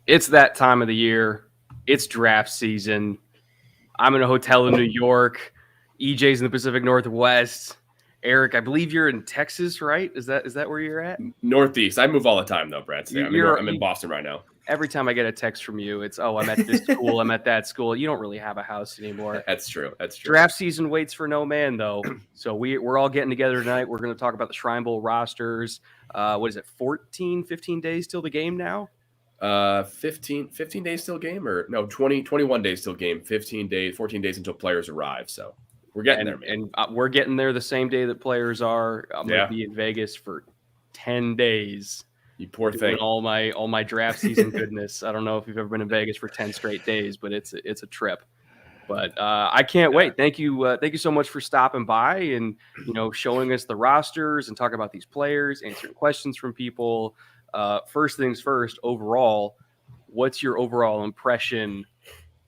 It's that time of the year. It's draft season. I'm in a hotel in New York. EJ's in the Pacific Northwest. Eric, I believe you're in Texas, right? Is that where you're at? Northeast. I move all the time, though, Brett. So I'm in Boston right now. Every time I get a text from you, it's, I'm at this school, I'm at that school. You don't really have a house anymore. That's true. Draft season waits for no man, though. So we're all getting together tonight. We're going to talk about the Shrine Bowl rosters. What is it, 15 days till the game now? 15 days till game, or no, 21 days till game, 14 days until players arrive. So we're getting there, man. And we're getting there the same day that players are. I'm going to be in Vegas for 10 days. You poor thing. All my draft season goodness. I don't know if you've ever been in Vegas for 10 straight days, but it's a trip. But I can't wait. Thank you so much for stopping by and showing us the rosters and talking about these players, answering questions from people. First things first. Overall, what's your overall impression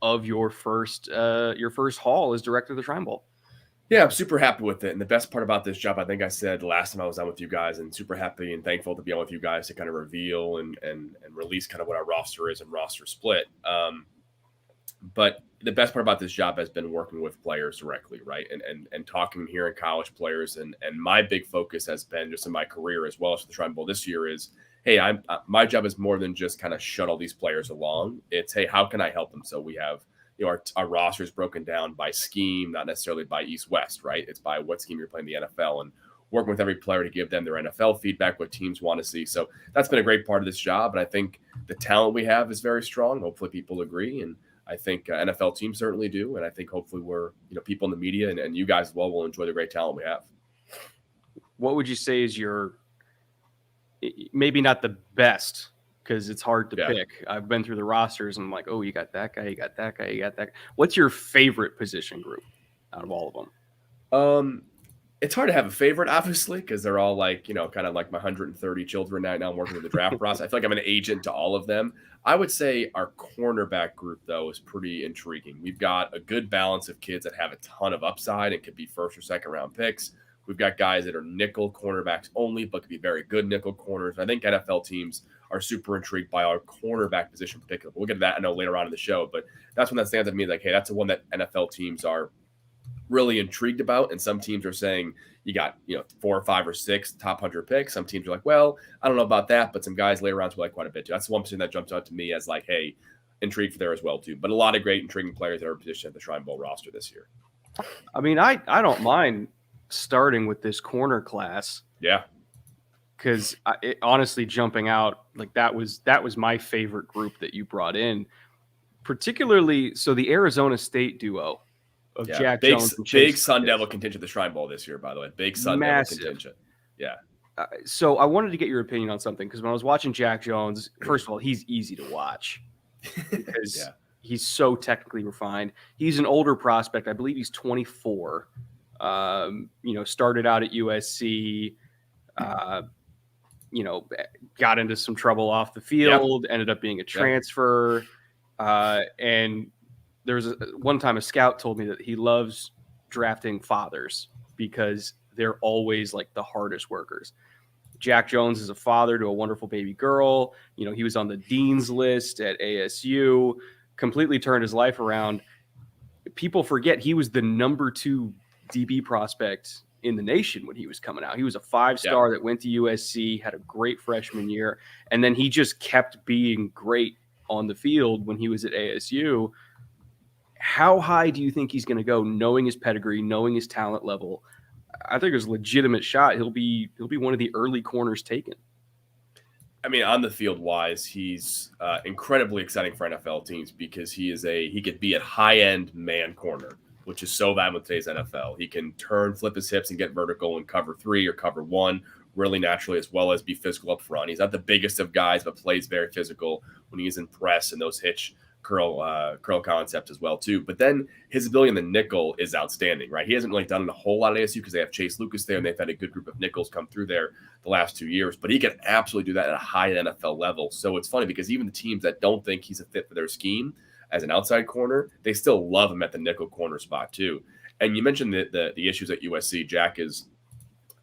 of your first haul as director of the Shrine Bowl? Yeah, I'm super happy with it. And the best part about this job, I think I said last time I was on with you guys, and super happy and thankful to be on with you guys to kind of reveal and release kind of what our roster is and roster split. But the best part about this job has been working with players directly, right? And talking here in college players. And my big focus has been just in my career as well as the Shrine Bowl this year is, hey, my job is more than just kind of shuttle these players along. It's, hey, how can I help them? So we have our roster is broken down by scheme, not necessarily by East-West, right? It's by what scheme you're playing in the NFL and working with every player to give them their NFL feedback, what teams want to see. So that's been a great part of this job. And I think the talent we have is very strong. Hopefully people agree. And I think NFL teams certainly do. And I think hopefully we're, people in the media and you guys as well will enjoy the great talent we have. What would you say is your, maybe not the best, because it's hard to pick. I've been through the rosters and I'm like, oh, you got that guy, you got that guy, you got that guy. What's your favorite position group out of all of them? It's hard to have a favorite, obviously, because they're all like, kind of like my 130 children right now. I'm working with the draft process. I feel like I'm an agent to all of them. I would say our cornerback group, though, is pretty intriguing. We've got a good balance of kids that have a ton of upside and could be first or second round picks. We've got guys that are nickel cornerbacks only, but could be very good nickel corners. I think NFL teams are super intrigued by our cornerback position in particular. We'll get to that, I know, later on in the show, but that's when that stands out to me. Like, hey, that's the one that NFL teams are really intrigued about. And some teams are saying you got, 4 or 5 or 6 top 100 picks. Some teams are like, well, I don't know about that, but some guys later on to like quite a bit too. That's the one position that jumps out to me as like, hey, intrigued for there as well too. But a lot of great intriguing players that are positioned at the Shrine Bowl roster this year. I mean, I don't mind starting with this corner class. Yeah. Because honestly, jumping out, like that was my favorite group that you brought in, particularly. So the Arizona State duo of Jack Jones and big Sun Devil contingent at the Shrine Bowl this year, by the way. Big Sun Devil contingent. Yeah. So I wanted to get your opinion on something, because when I was watching Jack Jones, first of all, he's easy to watch because he's so technically refined. He's an older prospect. I believe he's 24. Started out at USC. Got into some trouble off the field, ended up being a transfer. And there was one time a scout told me that he loves drafting fathers because they're always like the hardest workers. Jack Jones is a father to a wonderful baby girl. He was on the dean's list at ASU, completely turned his life around. People forget he was the number 2 DB prospect in the nation when he was coming out. He was a 5-star that went to USC, had a great freshman year, and then he just kept being great on the field when he was at ASU. How high do you think he's going to go, knowing his pedigree, knowing his talent level? I think there's a legitimate shot he'll be one of the early corners taken. I mean, on the field wise, he's incredibly exciting for NFL teams because he could be a high-end man corner, which is so valuable in today's NFL. He can flip his hips and get vertical and cover 3 or cover 1 really naturally, as well as be physical up front. He's not the biggest of guys, but plays very physical when he's in press and those hitch curl concept as well too. But then his ability in the nickel is outstanding, right? He hasn't really done a whole lot at ASU because they have Chase Lucas there and they've had a good group of nickels come through there the last 2 years, but he can absolutely do that at a high NFL level. So it's funny because even the teams that don't think he's a fit for their scheme as an outside corner, they still love him at the nickel corner spot too. And you mentioned the issues at USC. Jack is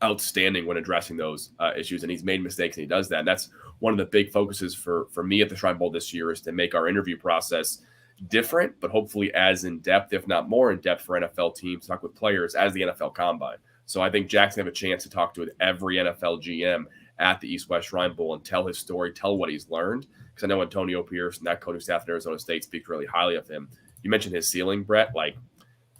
outstanding when addressing those issues, and he's made mistakes and he does that. And that's one of the big focuses for me at the Shrine Bowl this year is to make our interview process different, but hopefully as in-depth, if not more in-depth for NFL teams, talk with players as the NFL Combine. So I think Jack's going to have a chance to talk to every NFL GM at the East-West Shrine Bowl and tell his story, tell what he's learned. Because I know Antonio Pierce and that coaching staff at Arizona State speaks really highly of him. You mentioned his ceiling, Brett, like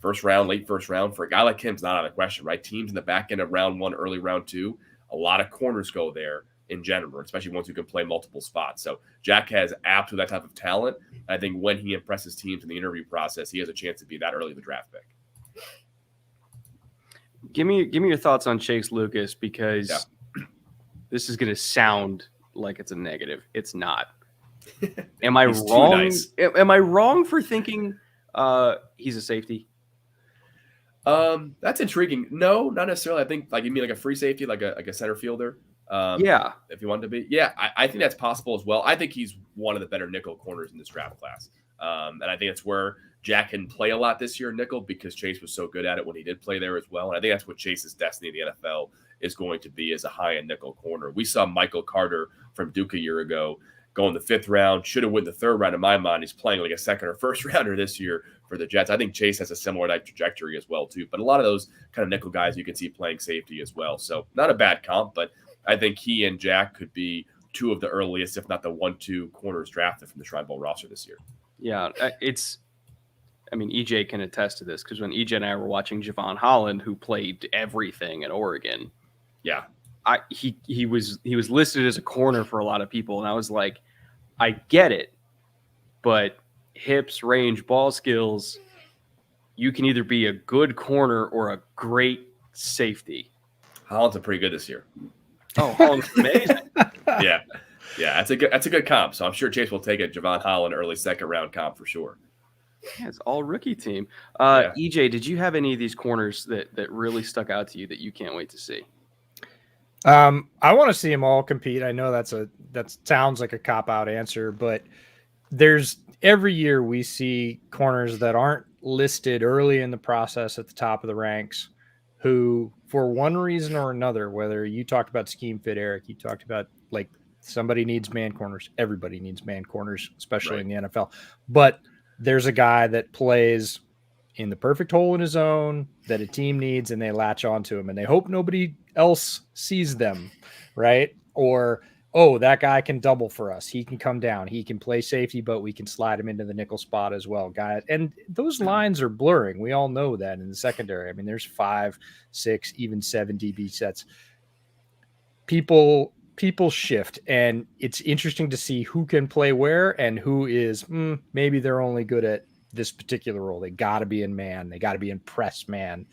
first round, late first round. For a guy like him, it's not out of the question, right? Teams in the back end of round 1, early round 2, a lot of corners go there in general, especially ones who can play multiple spots. So Jack has apt to that type of talent. I think when he impresses teams in the interview process, he has a chance to be that early in the draft pick. Give me your thoughts on Chase Lucas, because this is going to sound like it's a negative. It's not. Am I wrong? Nice. Am I wrong for thinking he's a safety? That's intriguing. No, not necessarily. I think you mean like a free safety, like a center fielder. If you want to be. Yeah, I think that's possible as well. I think he's one of the better nickel corners in this draft class. And I think it's where Jack can play a lot this year, nickel, because Chase was so good at it when he did play there as well. And I think that's what Chase's destiny in the NFL is going to be, as a high-end nickel corner. We saw Michael Carter from Duke a year ago go in the 5th round, should have won the 3rd round in my mind. He's playing like a 2nd or 1st rounder this year for the Jets. I think Chase has a similar type trajectory as well, too. But a lot of those kind of nickel guys you can see playing safety as well. So not a bad comp, but I think he and Jack could be 2 of the earliest, if not the 1-2 corners drafted from the Shrine Bowl roster this year. Yeah, EJ can attest to this, because when EJ and I were watching Javon Holland, who played everything at Oregon, he was listed as a corner for a lot of people, and I was like, I get it, but hips, range, ball skills, you can either be a good corner or a great safety. Holland's pretty good this year. Oh, Holland's amazing. Yeah, that's a good comp. So I'm sure Chase will take a Javon Holland early 2nd round comp for sure. Yeah, it's all rookie team. EJ, did you have any of these corners that really stuck out to you that you can't wait to see? I want to see them all compete. I know that sounds like a cop-out answer, but every year we see corners that aren't listed early in the process at the top of the ranks, who, for one reason or another, whether you talked about scheme fit, Eric, you talked about like somebody needs man corners. Everybody needs man corners, especially in the NFL. But there's a guy that plays in the perfect hole in his own that a team needs, and they latch onto him and they hope nobody else sees them, right? Or, oh, that guy can double for us. He can come down. He can play safety, but we can slide him into the nickel spot as well, guy. And those lines are blurring. We all know that in the secondary. I mean, there's 5, 6, even 7 DB sets. People shift, and it's interesting to see who can play where and who is maybe they're only good at this particular role. They got to be in man. They got to be in press man.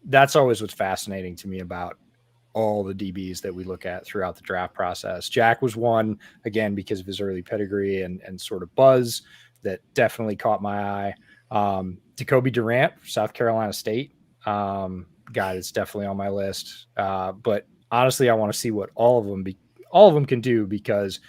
That's always what's fascinating to me about all the DBs that we look at throughout the draft process. Jack was one, again, because of his early pedigree and sort of buzz that definitely caught my eye. Jacoby Durant, South Carolina State, guy that's definitely on my list. But honestly, I want to see what all of them can do, because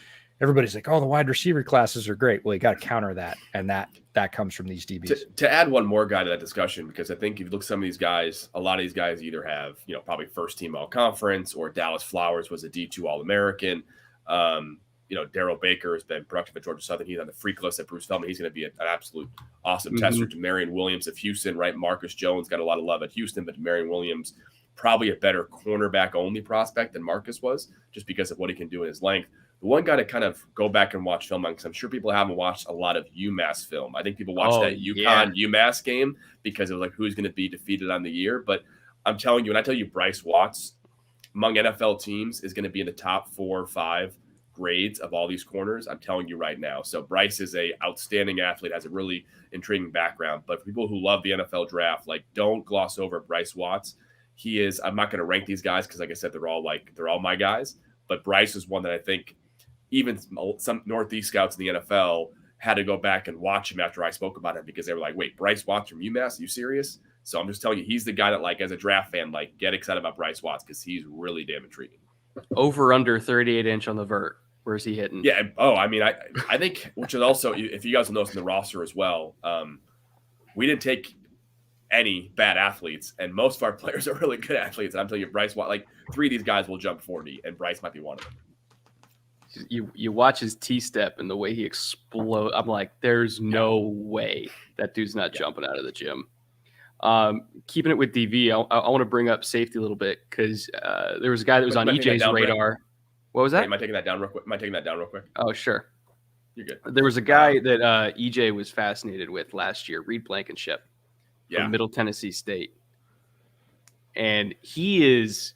everybody's like, oh, the wide receiver classes are great. Well, you got to counter that. And that comes from these DBs. To add one more guy to that discussion, because I think if you look at some of these guys, a lot of these guys either have, probably first team all conference, or Dallas Flowers was a D2 All-American. Darrell Baker has been productive at Georgia Southern. He's on the freak list at Bruce Feldman. He's going to be an absolute awesome tester. To Marion Williams of Houston, right? Marcus Jones got a lot of love at Houston, but Marion Williams, probably a better cornerback only prospect than Marcus was, just because of what he can do in his length. The one guy to kind of go back and watch film on, because I'm sure people haven't watched a lot of UMass film. I think people watched that UMass game because it was like, who's going to be defeated on the year. But I'm telling you, when I tell you Bryce Watts among NFL teams is going to be in the top 4 or 5 grades of all these corners, I'm telling you right now. So Bryce is a outstanding athlete, has a really intriguing background. But for people who love the NFL draft, don't gloss over Bryce Watts. He is, I'm not going to rank these guys because, like I said, they're all my guys. But Bryce is one that I think even some Northeast scouts in the NFL had to go back and watch him after I spoke about him, because they were like, wait, Bryce Watts from UMass? Are you serious? So I'm just telling you, he's the guy that, as a draft fan, get excited about Bryce Watts, because he's really damn intriguing. Over under 38-inch on the vert. Where's he hitting? Yeah. Oh, I mean, I think, which is also, if you guys will notice in the roster as well, we didn't take any bad athletes, and most of our players are really good athletes. And I'm telling you, Bryce Watts, 3 of these guys will jump 40, and Bryce might be one of them. You watch his T-step and the way he explodes. I'm like, there's no way that dude's not jumping out of the gym. Keeping it with DV, I want to bring up safety a little bit because there was a guy that was on EJ's radar. What was that? Am I taking that down real quick? Oh, sure. You're good. There was a guy that EJ was fascinated with last year, Reed Blankenship from Middle Tennessee State. And he is,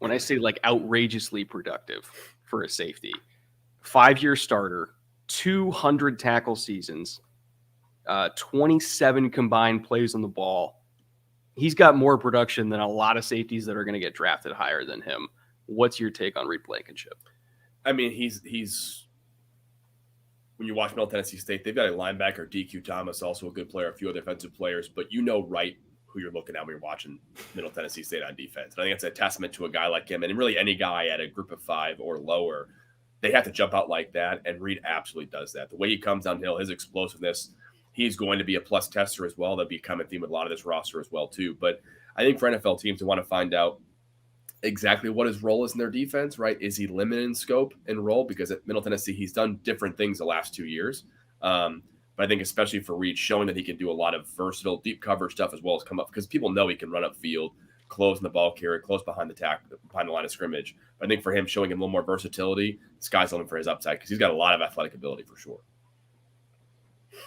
when I say like outrageously productive for a safety, 5-year starter, 200 tackle seasons, 27 combined plays on the ball. He's got more production than a lot of safeties that are going to get drafted higher than him. What's your take on Reed Blankenship? I mean, he's when you watch Middle Tennessee State, they've got a linebacker, DQ Thomas, also a good player, a few other defensive players, but you know right who you're looking at when you're watching Middle Tennessee State on defense. And I think it's a testament to a guy like him, and really any guy at a group of 5 or lower, they have to jump out like that, and Reed absolutely does that. The way he comes downhill, his explosiveness, he's going to be a plus tester as well. That'll be a common theme with a lot of this roster as well, too. But I think for NFL teams who want to find out exactly what his role is in their defense, right? Is he limited in scope and role? Because at Middle Tennessee, he's done different things the last 2 years. But I think especially for Reed, showing that he can do a lot of versatile deep coverage stuff as well as come up, because people know he can run upfield, close in the ball carrier, close behind the line of scrimmage. But I think for him, showing him a little more versatility, sky's the limit for his upside because he's got a lot of athletic ability for sure.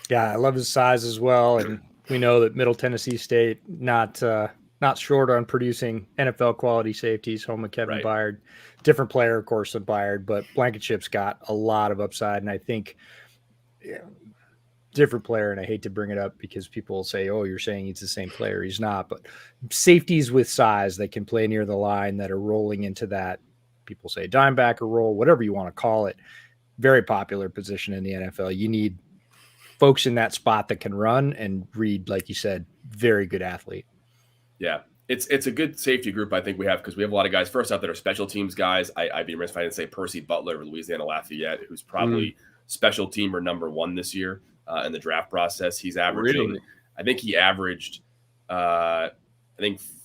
Yeah, I love his size as well, and we know that Middle Tennessee State not short on producing NFL quality safeties. Home of Kevin Byard, different player, of course, than Byard, but Blankenship's got a lot of upside, and I think different player. And I hate to bring it up because people will say, "Oh, you're saying he's the same player." He's not, but safeties with size that can play near the line that are rolling into that. People say dime backer role, whatever you want to call it. Very popular position in the NFL. You need folks in that spot that can run, and Reed, like you said, very good athlete. Yeah, it's a good safety group I think we have because we have a lot of guys first out that are special teams guys. I'd be remiss if I didn't say Percy Butler of Louisiana Lafayette, who's probably special teamer number 1 this year in the draft process. He's averaging, I think he averaged,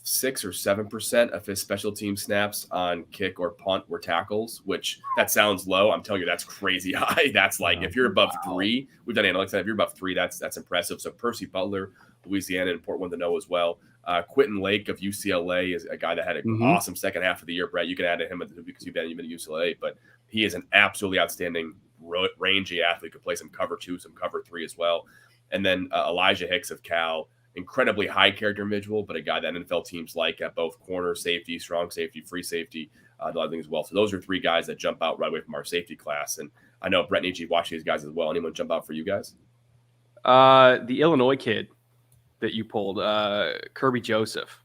6 or 7% of his special team snaps on kick or punt were tackles, which that sounds low. I'm telling you, that's crazy high. That's like, if you're above 3, we've done analytics. If you're above 3, that's impressive. So Percy Butler, Louisiana, important one to know as well. Quentin Lake of UCLA is a guy that had an awesome second half of the year. Brett, you can add to him because you've been at UCLA, but he is an absolutely outstanding rangy athlete. Could play some cover 2, some cover 3 as well. And then Elijah Hicks of Cal, incredibly high character individual, but a guy that NFL teams like at both corner, safety, strong safety, free safety, the other things as well. So those are 3 guys that jump out right away from our safety class. And I know Brett and E.J watching these guys as well. Anyone jump out for you guys? The Illinois kid that you pulled, Kirby Joseph.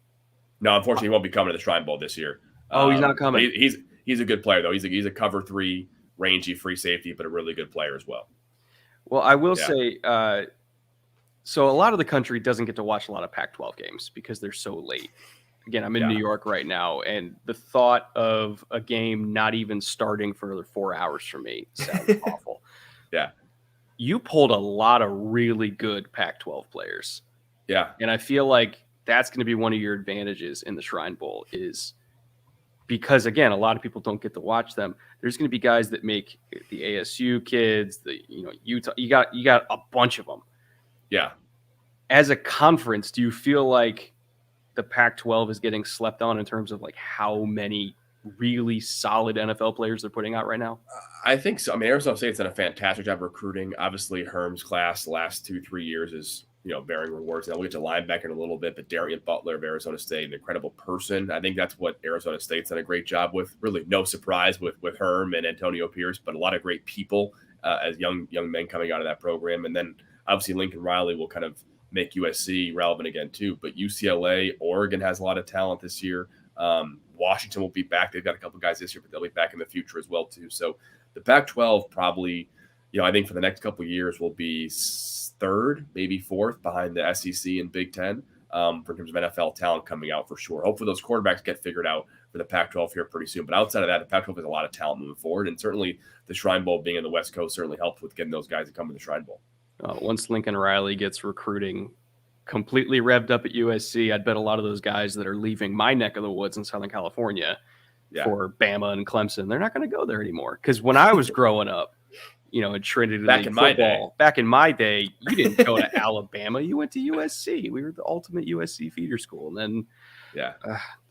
No, unfortunately, he won't be coming to the Shrine Bowl this year. Oh, he's not coming. He's a good player though. He's a cover 3 rangy free safety, but a really good player as well. Well, I will say, so a lot of the country doesn't get to watch a lot of Pac-12 games because they're so late. Again, I'm in New York right now, and the thought of a game not even starting for another 4 hours for me sounds awful. Yeah. You pulled a lot of really good Pac-12 players. Yeah. And I feel like that's going to be one of your advantages in the Shrine Bowl is because, again, a lot of people don't get to watch them. There's going to be guys that make the ASU kids, Utah. You got a bunch of them. Yeah. As a conference, do you feel like the Pac-12 is getting slept on in terms of like how many really solid NFL players they're putting out right now? I think so. I mean, Arizona State's done a fantastic job recruiting. Obviously, Herm's class the last 2-3 years is, bearing rewards. Now we'll get to linebacker in a little bit, but Darian Butler of Arizona State, an incredible person. I think that's what Arizona State's done a great job with. Really no surprise with Herm and Antonio Pierce, but a lot of great people as young men coming out of that program. And then obviously Lincoln Riley will kind of make USC relevant again too. But UCLA, Oregon has a lot of talent this year. Washington will be back. They've got a couple guys this year, but they'll be back in the future as well too. So the Pac-12 probably, I think for the next couple of years will be 3rd, maybe 4th behind the SEC and Big Ten for terms of NFL talent coming out for sure. Hopefully those quarterbacks get figured out for the Pac-12 here pretty soon. But outside of that, the Pac-12 has a lot of talent moving forward. And certainly the Shrine Bowl being in the West Coast certainly helped with getting those guys to come to the Shrine Bowl. Once Lincoln Riley gets recruiting completely revved up at USC, I'd bet a lot of those guys that are leaving my neck of the woods in Southern California for Bama and Clemson. They're not going to go there anymore. Because when I was growing up, in Trinity back in my day, you didn't go to Alabama. You went to USC. We were the ultimate USC feeder school. And then,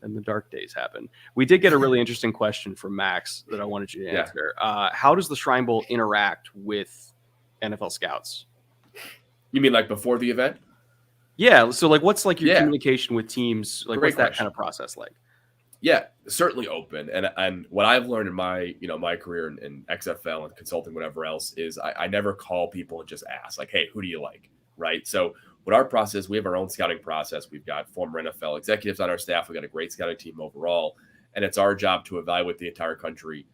then the dark days happened. We did get a really interesting question from Max that I wanted you to answer. How does the Shrine Bowl interact with NFL scouts? You mean like before the event? Yeah. So like, what's like your communication with teams? Like, Great what's that question. kind of process like? Yeah, certainly open. And what I've learned in my, my career in XFL and consulting, whatever else, is I never call people and just ask like, hey, who do you like? Right. So with our process, we have our own scouting process. We've got former NFL executives on our staff. We've got a great scouting team overall. And it's our job to evaluate the entire country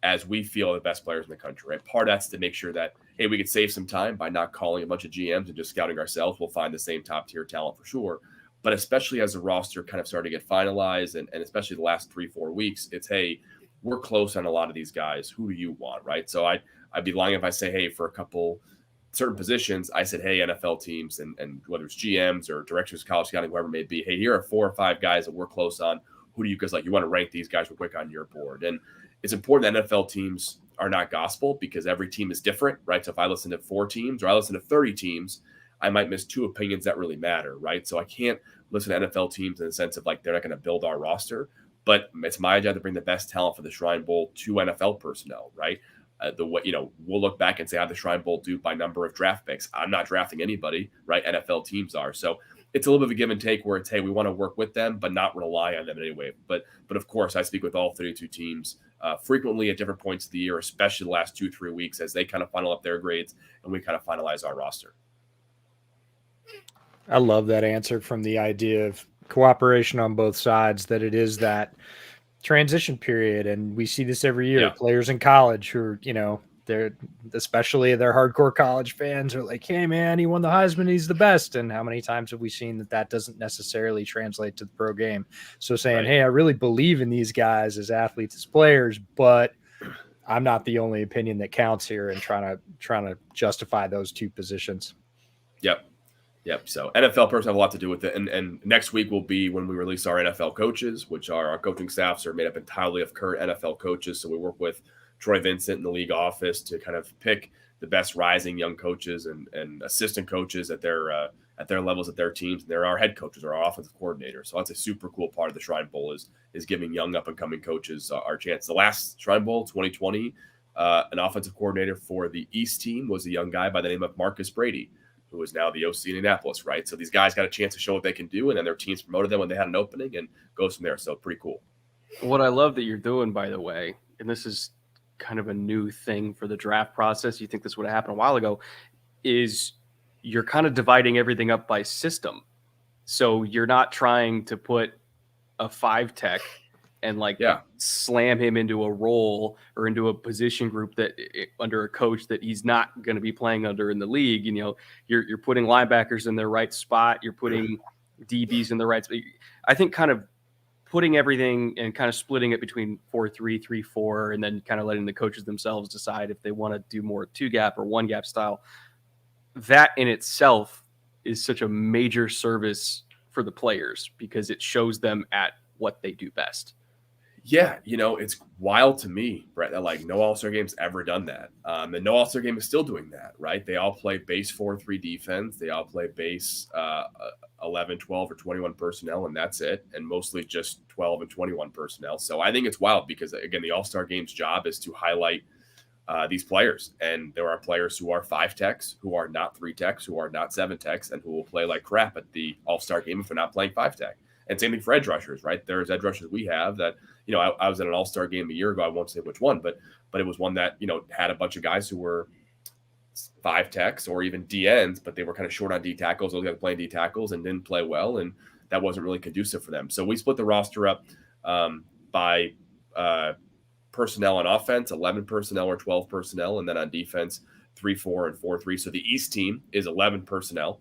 as we feel the best players in the country. Right? Part of that's to make sure that, hey, we could save some time by not calling a bunch of GMs and just scouting ourselves. We'll find the same top tier talent for sure. But especially as the roster kind of started to get finalized and especially the last 3-4 weeks, it's, hey, we're close on a lot of these guys. Who do you want, right? So I'd be lying if I say, hey, for a couple certain positions, I said, hey, NFL teams and whether it's GMs or directors of college scouting, whoever it may be, hey, here are 4 or 5 guys that we're close on. Who do you guys like? You want to rank these guys real quick on your board. And it's important that NFL teams are not gospel because every team is different, right? So if I listen to 4 teams or I listen to 30 teams, I might miss 2 opinions that really matter, right? So I can't listen to NFL teams in the sense of like they're not going to build our roster, but it's my job to bring the best talent for the Shrine Bowl to NFL personnel, right? We'll look back and say how the Shrine Bowl do by number of draft picks. I'm not drafting anybody, right? NFL teams are. So it's a little bit of a give and take where it's, hey, we want to work with them, but not rely on them in any way. But of course, I speak with all 32 teams frequently at different points of the year, especially the last 2-3 weeks as they kind of final up their grades and we kind of finalize our roster. I love that answer from the idea of cooperation on both sides, that it is that transition period. And we see this every year. Players in college who are, especially their hardcore college fans are like, hey man, he won the Heisman. He's the best. And how many times have we seen that doesn't necessarily translate to the pro game? So saying, hey, I really believe in these guys as athletes, as players, but I'm not the only opinion that counts here, and trying to justify those 2 positions. Yep. So NFL personnel have a lot to do with it. And next week will be when we release our NFL coaches, which are our coaching staffs are made up entirely of current NFL coaches. So we work with Troy Vincent in the league office to kind of pick the best rising young coaches and assistant coaches at their levels at their teams. And they're our head coaches or our offensive coordinators. So that's a super cool part of the Shrine Bowl is giving young up and coming coaches our chance. The last Shrine Bowl 2020, an offensive coordinator for the East team was a young guy by the name of Marcus Brady, who is now the OC in Indianapolis, right? So these guys got a chance to show what they can do, and then their teams promoted them when they had an opening and goes from there. So pretty cool. What I love that you're doing, by the way, and this is kind of a new thing for the draft process, you think this would have happened a while ago, is you're kind of dividing everything up by system. So you're not trying to put a 5 tech and slam him into a role or into a position group that under a coach that he's not going to be playing under in the league. You're putting linebackers in their right spot. You're putting DBs in the right spot. I think kind of putting everything and kind of splitting it between 4-3, 3-4, and then kind of letting the coaches themselves decide if they want to do more 2-gap or 1-gap style. That in itself is such a major service for the players because it shows them at what they do best. Yeah, it's wild to me, Brett, that no All-Star game's ever done that. And no All-Star game is still doing that, right? They all play base 4-3 defense. They all play base 11, 12, or 21 personnel, and that's it. And mostly just 12 and 21 personnel. So I think it's wild because, again, the All-Star game's job is to highlight these players. And there are players who are 5 techs, who are not 3 techs, who are not 7 techs, and who will play like crap at the All-Star game if they're not playing 5 tech. And same thing for edge rushers, right? There's edge rushers we have that, I was at an All-Star game a year ago. I won't say which one, but it was one that, had a bunch of guys who were 5 techs or even DNs, but they were kind of short on D tackles. Those guys playing D tackles and didn't play well, and that wasn't really conducive for them. So we split the roster up by personnel on offense, 11 personnel or 12 personnel, and then on defense, 3-4 and 4-3. So the East team is 11 personnel.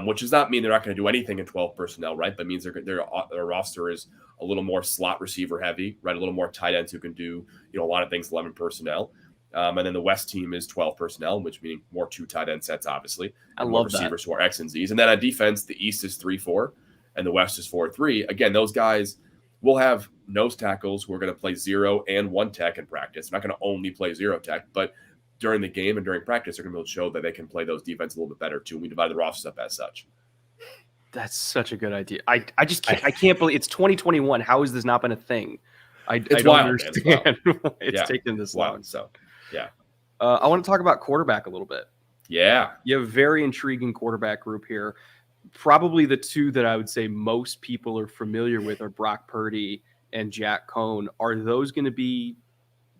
Which does not mean they're not going to do anything in 12 personnel, right? But means their roster is a little more slot receiver heavy, right? A little more tight ends who can do, a lot of things, 11 personnel. And then the West team is 12 personnel, which meaning more 2 tight end sets, obviously. I love receivers who are X and Zs. And then on defense, the East is 3-4 and the West is 4-3. Again, those guys will have nose tackles who are going to play 0 and 1 tech in practice. They're not going to only play 0 tech, but during the game and during practice, they're going to be able to show that they can play those defense a little bit better too. We divide the rosters up as such. That's such a good idea. I can't believe it's 2021. How has this not been a thing? I don't understand why it's taken this long. So, yeah. I want to talk about quarterback a little bit. Yeah. You have a very intriguing quarterback group here. Probably the two that I would say most people are familiar with are Brock Purdy and Jack Cohn. Are those going to be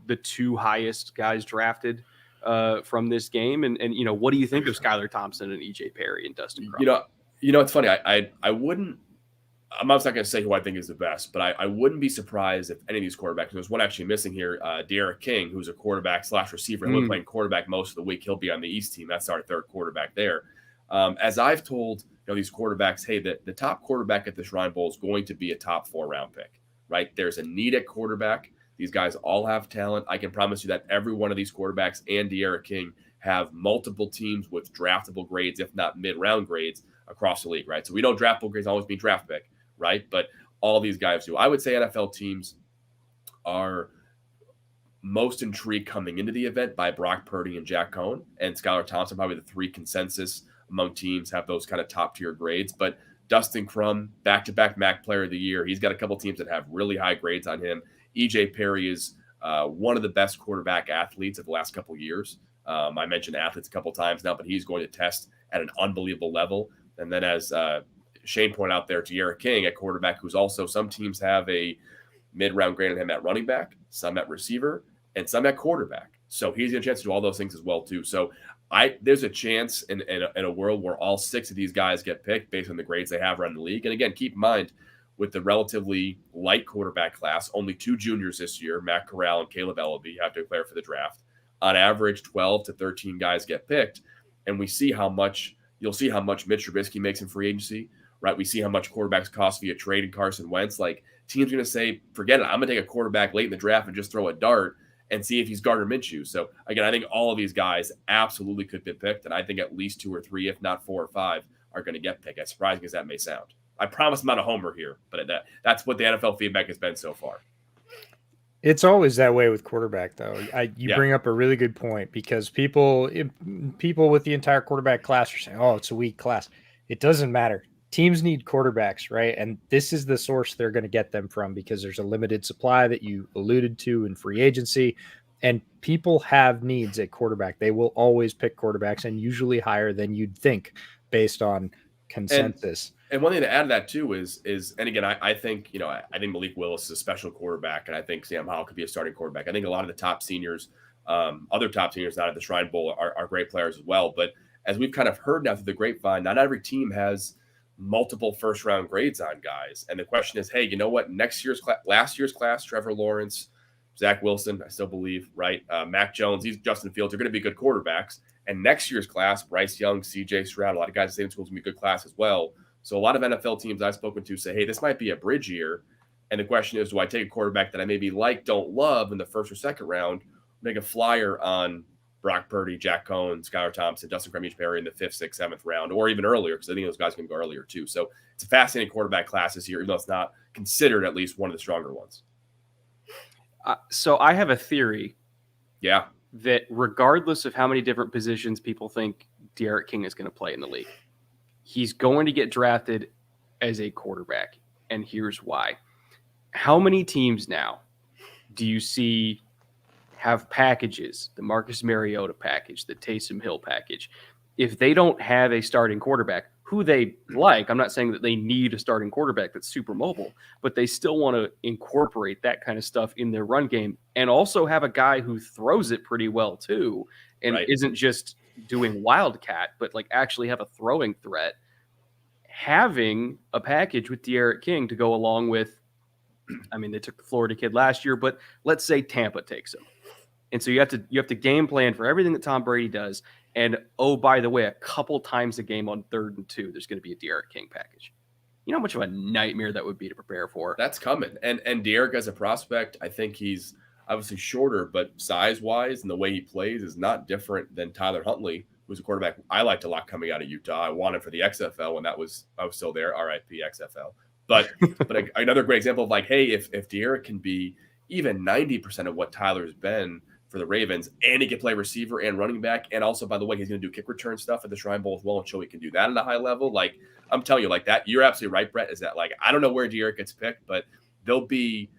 the two highest guys drafted from this game? And what do you think of Skylar Thompson and E.J. Perry and Dustin Crum? It's funny. I wouldn't. I'm not going to say who I think is the best, but I wouldn't be surprised if any of these quarterbacks. There's one actually missing here, Derrick King, who's a quarterback / receiver. He'll be playing quarterback most of the week. He'll be on the East team. That's our third quarterback there. As I've told these quarterbacks, hey, the top quarterback at the Shrine Bowl is going to be a top 4 round pick, right? There's a need at quarterback. These guys all have talent. I can promise you that every one of these quarterbacks and Derrick King have multiple teams with draftable grades, if not mid-round grades, across the league, right? So we know draftable grades always mean draft pick, right? But all these guys do. I would say NFL teams are most intrigued coming into the event by Brock Purdy and Jack Cohn, and Skylar Thompson, probably the 3 consensus among teams have those kind of top-tier grades. But Dustin Crum, back-to-back MAC Player of the Year. He's got a couple teams that have really high grades on him. E.J. Perry is one of the best quarterback athletes of the last couple of years. I mentioned athletes a couple of times now, but he's going to test at an unbelievable level. And then as Shane pointed out there, Derrick King at quarterback, who's also, some teams have a mid-round grade on him at running back, some at receiver, and some at quarterback. So he's got a chance to do all those things as well too. So there's a chance in a world where all 6 of these guys get picked based on the grades they have around the league. And again, keep in mind, with the relatively light quarterback class, only 2 juniors this year, Matt Corral and Caleb Ellaby, have to declare for the draft. On average, 12 to 13 guys get picked. And you'll see how much Mitch Trubisky makes in free agency, right? We see how much quarterbacks cost via trade and Carson Wentz. Like, teams are going to say, forget it, I'm going to take a quarterback late in the draft and just throw a dart and see if he's Gardner Minshew. So again, I think all of these guys absolutely could be picked. And I think at least 2 or 3, if not 4 or 5, are going to get picked, as surprising as that may sound. I promise I'm not a homer here, but that's what the NFL feedback has been so far. It's always that way with quarterback, though. You bring up a really good point, because people with the entire quarterback class are saying, oh, it's a weak class. It doesn't matter. Teams need quarterbacks, right? And this is the source they're going to get them from, because there's a limited supply that you alluded to in free agency, and people have needs at quarterback. They will always pick quarterbacks, and usually higher than you'd think based on consensus. And one thing to add to that too is, and again, I think, I think Malik Willis is a special quarterback, and I think Sam Howell could be a starting quarterback. I think a lot of the top seniors, other top seniors not at the Shrine Bowl are great players as well. But as we've kind of heard now through the grapevine, not every team has multiple first round grades on guys. And the question is, hey, you know what? Last year's class, Trevor Lawrence, Zach Wilson, I still believe, right? Mac Jones, Justin Fields are going to be good quarterbacks. And next year's class, Bryce Young, CJ Stroud, a lot of guys at the same school is going to be a good class as well. So a lot of NFL teams I've spoken to say, hey, this might be a bridge year. And the question is, do I take a quarterback that I maybe don't love in the first or second round, make a flyer on Brock Purdy, Jack Cohn, Skylar Thompson, Dustin Crum, Perry in the 5th, 6th, 7th round, or even earlier, because I think those guys can go earlier too. So it's a fascinating quarterback class this year, even though it's not considered at least one of the stronger ones. So I have a theory. Yeah. That regardless of how many different positions people think Derrick King is going to play in the league, he's going to get drafted as a quarterback. And here's why. How many teams now do you see have packages, the Marcus Mariota package, the Taysom Hill package? If they don't have a starting quarterback who they like, I'm not saying that they need a starting quarterback that's super mobile, but they still want to incorporate that kind of stuff in their run game, and also have a guy who throws it pretty well too, and isn't just doing wildcat, but like actually have a throwing threat. Having a package with Derrick King to go along with, I mean, they took the Florida kid last year, but let's say Tampa takes him. And so you have to game plan for everything that Tom Brady does. And, oh, by the way, a couple times a game on 3rd and 2, there's going to be a Derrick King package. You know how much of a nightmare that would be to prepare for? That's coming. And Derrick as a prospect, I think he's obviously shorter, but size-wise and the way he plays is not different than Tyler Huntley, who's a quarterback I liked a lot coming out of Utah. I wanted for the XFL when I was still there, RIP XFL. But another great example of like, hey, if Derrick can be even 90% of what Tyler's been for the Ravens, and he can play receiver and running back, and also, by the way, he's going to do kick return stuff at the Shrine Bowl as well and show he can do that at a high level. Like, I'm telling you, like that, you're absolutely right, Brett, is that like, I don't know where Derrick gets picked, but they'll be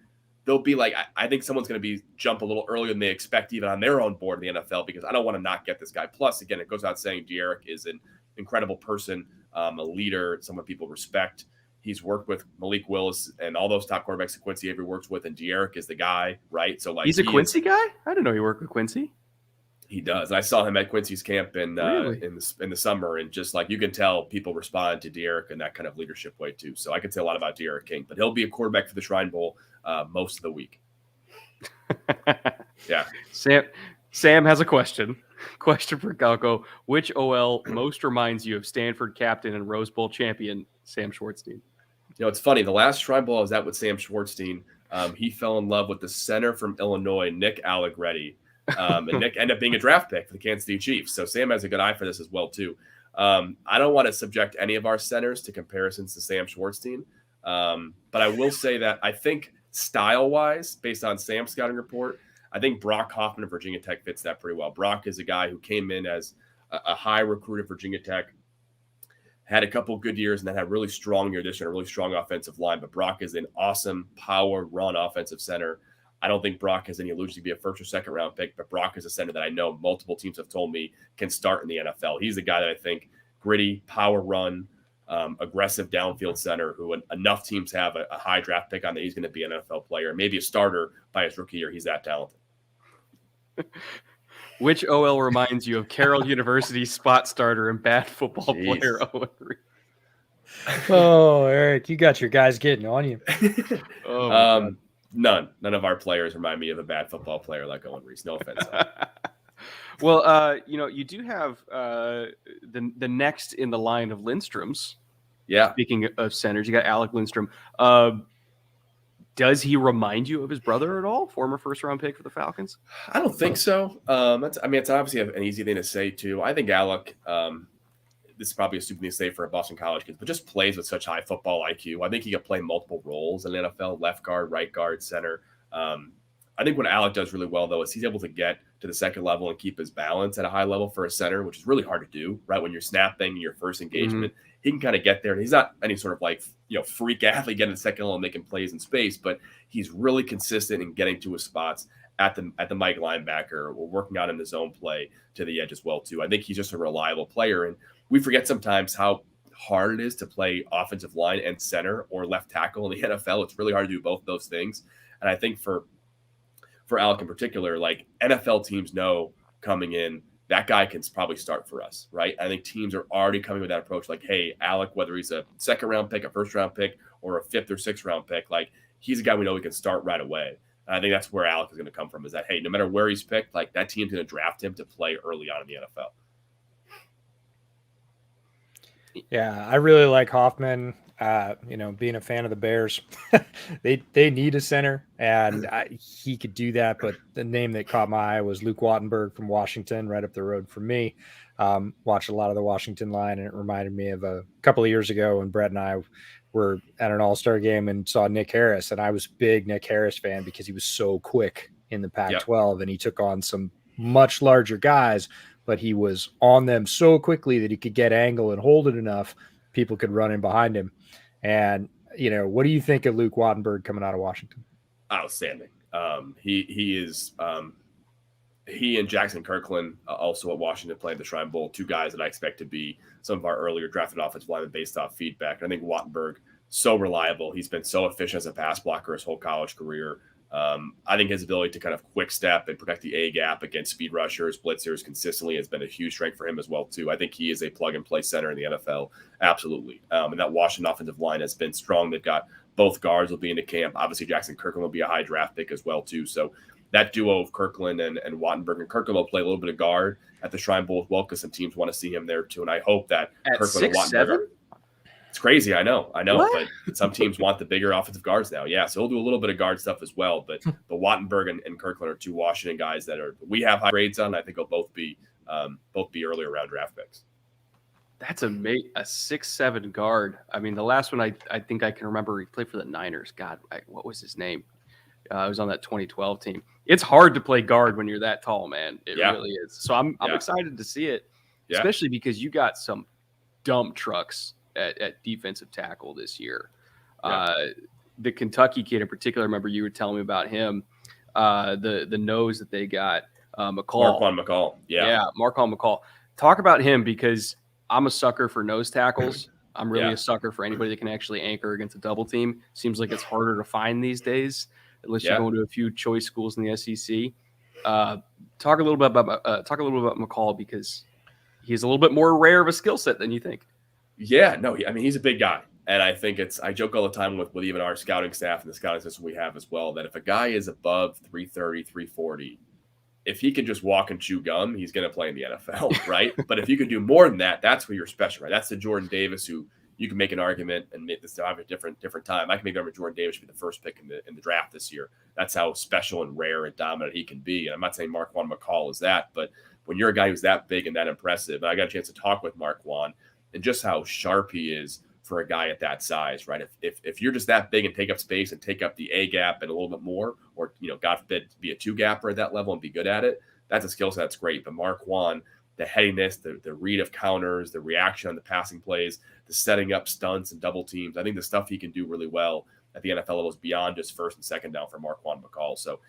like, I think someone's going to be jump a little earlier than they expect even on their own board in the NFL, because I don't want to not get this guy. Plus, again, it goes without saying, Derrick is an incredible person, a leader, someone people respect. He's worked with Malik Willis and all those top quarterbacks that Quincy Avery works with, and Derrick is the guy, right? So like, he's a Quincy guy? I didn't know he worked with Quincy. He does. I saw him at Quincy's camp in the summer, and just like you can tell, people respond to Derrick in that kind of leadership way too. So I could say a lot about Derrick King, but he'll be a quarterback for the Shrine Bowl most of the week. Yeah. Sam has a question. Question for Galko. Which OL most reminds you of Stanford captain and Rose Bowl champion Sam Schwartzstein? You know, it's funny. The last Shrine Bowl I was at with Sam Schwartzstein, he fell in love with the center from Illinois, Nick Allegretti. And Nick ended up being a draft pick for the Kansas City Chiefs. So Sam has a good eye for this as well, too. I don't want to subject any of our centers to comparisons to Sam Schwartzstein. But I will say that I think style-wise, based on Sam's scouting report, I think Brock Hoffman of Virginia Tech fits that pretty well. Brock is a guy who came in as a high recruit at Virginia Tech, had a couple good years, and then had a really strong year this year, a really strong offensive line. But Brock is an awesome power run offensive center. I don't think Brock has any illusion to be a first or second round pick, but Brock is a center that I know multiple teams have told me can start in the NFL. He's a guy that I think gritty, power run, aggressive downfield center who enough teams have a high draft pick on that he's going to be an NFL player, maybe a starter by his rookie year. He's that talented. Which OL reminds you of Carroll University spot starter and bad football player Owen Reed? Oh, Eric, you got your guys getting on you. None of our players remind me of a bad football player like Owen Reese. No offense. Well, you do have the next in the line of Lindstroms. Yeah. Speaking of centers, you got Alec Lindstrom. Does he remind you of his brother at all? Former first-round pick for the Falcons? I don't think so. It's obviously an easy thing to say too. I think Alec, this is probably a stupid thing to say for a Boston College kid, but just plays with such high football IQ. I think he could play multiple roles in the NFL: left guard, right guard, center. I think what Alec does really well, though, is he's able to get to the second level and keep his balance at a high level for a center, which is really hard to do, right? When you're snapping your first engagement, he can kind of get there. And he's not any sort of like, freak athlete getting to the second level and making plays in space, but he's really consistent in getting to his spots at the Mike linebacker. We're working out in the zone play to the edge as well, too. I think he's just a reliable player. And we forget sometimes how hard it is to play offensive line and center or left tackle in the NFL. It's really hard to do both those things. And I think for Alec in particular, like NFL teams know coming in, that guy can probably start for us, right? I think teams are already coming with that approach. Like, hey, Alec, whether he's a second round pick, a first round pick, or a fifth or sixth round pick, like he's a guy we know we can start right away. And I think that's where Alec is going to come from, is that, hey, no matter where he's picked, like that team's going to draft him to play early on in the NFL. Yeah, I really like Hoffman. Being a fan of the Bears, they need a center, and he could do that. But the name that caught my eye was Luke Wattenberg from Washington, right up the road from me. Watched a lot of the Washington line, and it reminded me of a couple of years ago when Brett and I were at an All-Star game and saw Nick Harris, and I was a big Nick Harris fan because he was so quick in the Pac-12, and he took on some much larger guys, but he was on them so quickly that he could get angle and hold it enough people could run in behind him. And, what do you think of Luke Wattenberg coming out of Washington? Outstanding. He and Jackson Kirkland, also at Washington, played the Shrine Bowl, two guys that I expect to be some of our earlier drafted offensive linemen based off feedback. I think Wattenberg, so reliable. He's been so efficient as a pass blocker his whole college career. I think his ability to kind of quick step and protect the A gap against speed rushers, blitzers consistently has been a huge strength for him as well, too. I think he is a plug and play center in the NFL. Absolutely. And that Washington offensive line has been strong. They've got both guards will be in the camp. Obviously, Jackson Kirkland will be a high draft pick as well, too. So that duo of Kirkland and Wattenberg, and Kirkland will play a little bit of guard at the Shrine Bowl as well, because some teams want to see him there, too. And I hope that at Kirkland 6'7"? and Wattenberg It's crazy. I know, What? but some teams want the bigger offensive guards now. Yeah. So he'll do a little bit of guard stuff as well, but Wattenberg and Kirkland are two Washington guys that we have high grades on. I think they'll both be earlier round draft picks. That's a 6'7" guard. I mean, the last one I think I can remember, he played for the Niners. God, what was his name? He was on that 2012 team. It's hard to play guard when you're that tall, man. It really is. So I'm excited to see it, especially because you got some dump trucks at defensive tackle this year. The Kentucky kid in particular, I remember you were telling me about him, the nose that they got, McCall. Marquand McCall. Yeah, Marquand McCall. Talk about him, because I'm a sucker for nose tackles. I'm really a sucker for anybody that can actually anchor against a double team. Seems like it's harder to find these days, unless you're going to a few choice schools in the SEC. Talk a little bit about McCall, because he's a little bit more rare of a skill set than you think. Yeah, no, I mean, he's a big guy. And I think I joke all the time with even our scouting staff and the scouting system we have as well, that if a guy is above 330, 340, if he can just walk and chew gum, he's going to play in the NFL, right? But if you can do more than that, that's where you're special, right? That's the Jordan Davis who you can make an argument and make this have a different time. I can make an argument Jordan Davis should be the first pick in the draft this year. That's how special and rare and dominant he can be. And I'm not saying Marquand McCall is that, but when you're a guy who's that big and that impressive, and I got a chance to talk with Marquand and just how sharp he is for a guy at that size, right? If you're just that big and take up space and take up the A gap and a little bit more, or, God forbid, be a two gapper at that level and be good at it, that's a skill set that's great. But Marquand, the headiness, the read of counters, the reaction on the passing plays, the setting up stunts and double teams, I think the stuff he can do really well at the NFL level is beyond just first and second down for Marquand McCall. So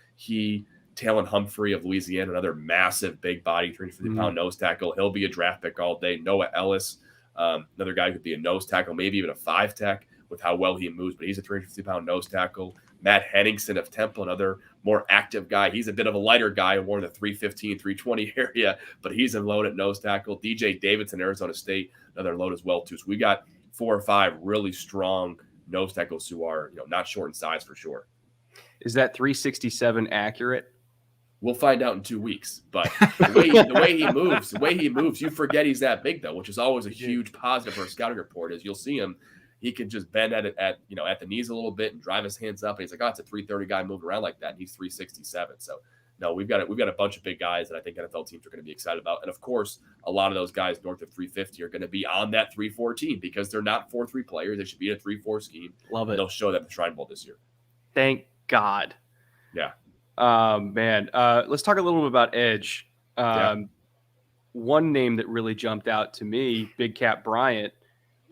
Talon Humphrey of Louisiana, another massive big body, 350-pound nose tackle. He'll be a draft pick all day. Noah Ellis, another guy who could be a nose tackle, maybe even a 5-tech with how well he moves, but he's a 350-pound nose tackle. Matt Henningsen of Temple, another more active guy. He's a bit of a lighter guy, more in the 315, 320 area, but he's a load at nose tackle. DJ Davidson, Arizona State, another load as well, too. So we got 4 or 5 really strong nose tackles who are, not short in size for sure. Is that 367 accurate? We'll find out in 2 weeks. But the way he moves, you forget he's that big, though, which is always a huge positive for a scouting report. Is you'll see him, he can just bend at the knees a little bit and drive his hands up. And he's like, it's a 330 guy moving around like that. And he's 367. So no, we've got a bunch of big guys that I think NFL teams are going to be excited about. And of course, a lot of those guys north of 350 are going to be on that 3-4 because they're not 4-3 players. They should be in a 3-4 scheme. Love it. And they'll show that in the Shrine Bowl this year. Thank God. Yeah. Man. Let's talk a little bit about edge. One name that really jumped out to me, Big Cat Bryant,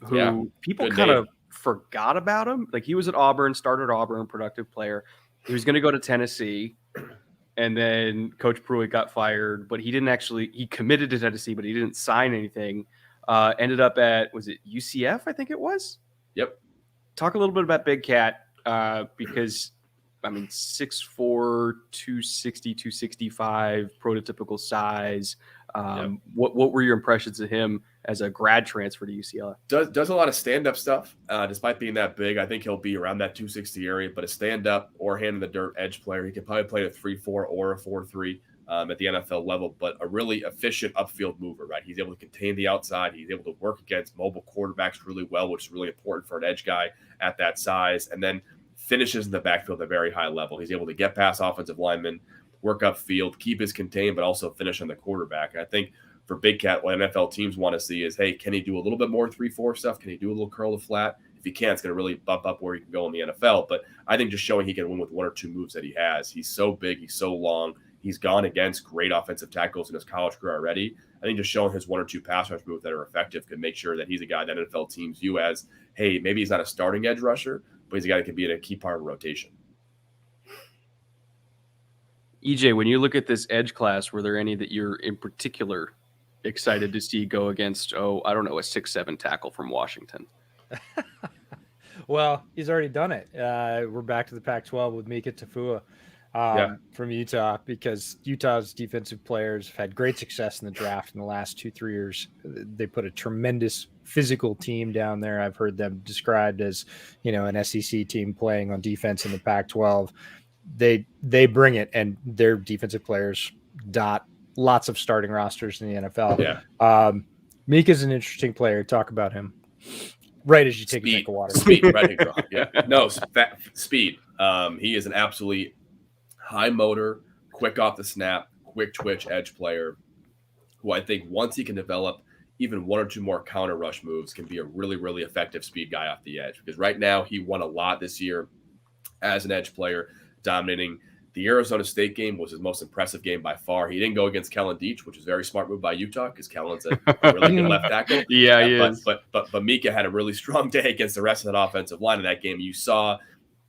who people kind of forgot about him. Like, he was at Auburn, started at Auburn, productive player. He was going to go to Tennessee, and then Coach Pruitt got fired, but he committed to Tennessee, but he didn't sign anything. Ended up at, was it UCF? I think it was. Yep. Talk a little bit about Big Cat, because, 6'4", 260, 265, prototypical size. What were your impressions of him as a grad transfer to UCLA? Does a lot of stand-up stuff, despite being that big. I think he'll be around that 260 area, but a stand-up or hand-in-the-dirt edge player. He could probably play a 3-4 or a 4-3 at the NFL level, but a really efficient upfield mover, right? He's able to contain the outside. He's able to work against mobile quarterbacks really well, which is really important for an edge guy at that size, and then finishes in the backfield at a very high level. He's able to get past offensive linemen, work upfield, keep his contained, but also finish on the quarterback. And I think for Big Cat, what NFL teams want to see is, hey, can he do a little bit more 3-4 stuff? Can he do a little curl to flat? If he can, it's going to really bump up where he can go in the NFL. But I think just showing he can win with 1 or 2 moves that he has. He's so big. He's so long. He's gone against great offensive tackles in his college career already. I think just showing his 1 or 2 pass rush moves that are effective could make sure that he's a guy that NFL teams view as, hey, maybe he's not a starting edge rusher, but he's a guy that can be in a key part of a rotation. EJ, when you look at this edge class, were there any that you're in particular excited to see go against, a 6'7" tackle from Washington? Well, he's already done it. We're back to the Pac-12 with Mika Tafua from Utah, because Utah's defensive players have had great success in the draft in the last 2-3 years. They put a tremendous physical team down there. I've heard them described as, an SEC team playing on defense in the Pac-12. They bring it, and their defensive players dot lots of starting rosters in the NFL. Yeah. Mika's an interesting player. Talk about him. Right as you take a drink of water. Speed, right? Yeah. No, speed. He is an absolutely high motor, quick off the snap, quick twitch edge player who I think once he can develop even one or two more counter rush moves can be a really, really effective speed guy off the edge. Because right now he won a lot this year as an edge player, dominating. The Arizona State game was his most impressive game by far. He didn't go against Kellen Deach, which was a very smart move by Utah because Kellen's a really good left tackle. Yeah, he is. But Mika had a really strong day against the rest of that offensive line in that game. You saw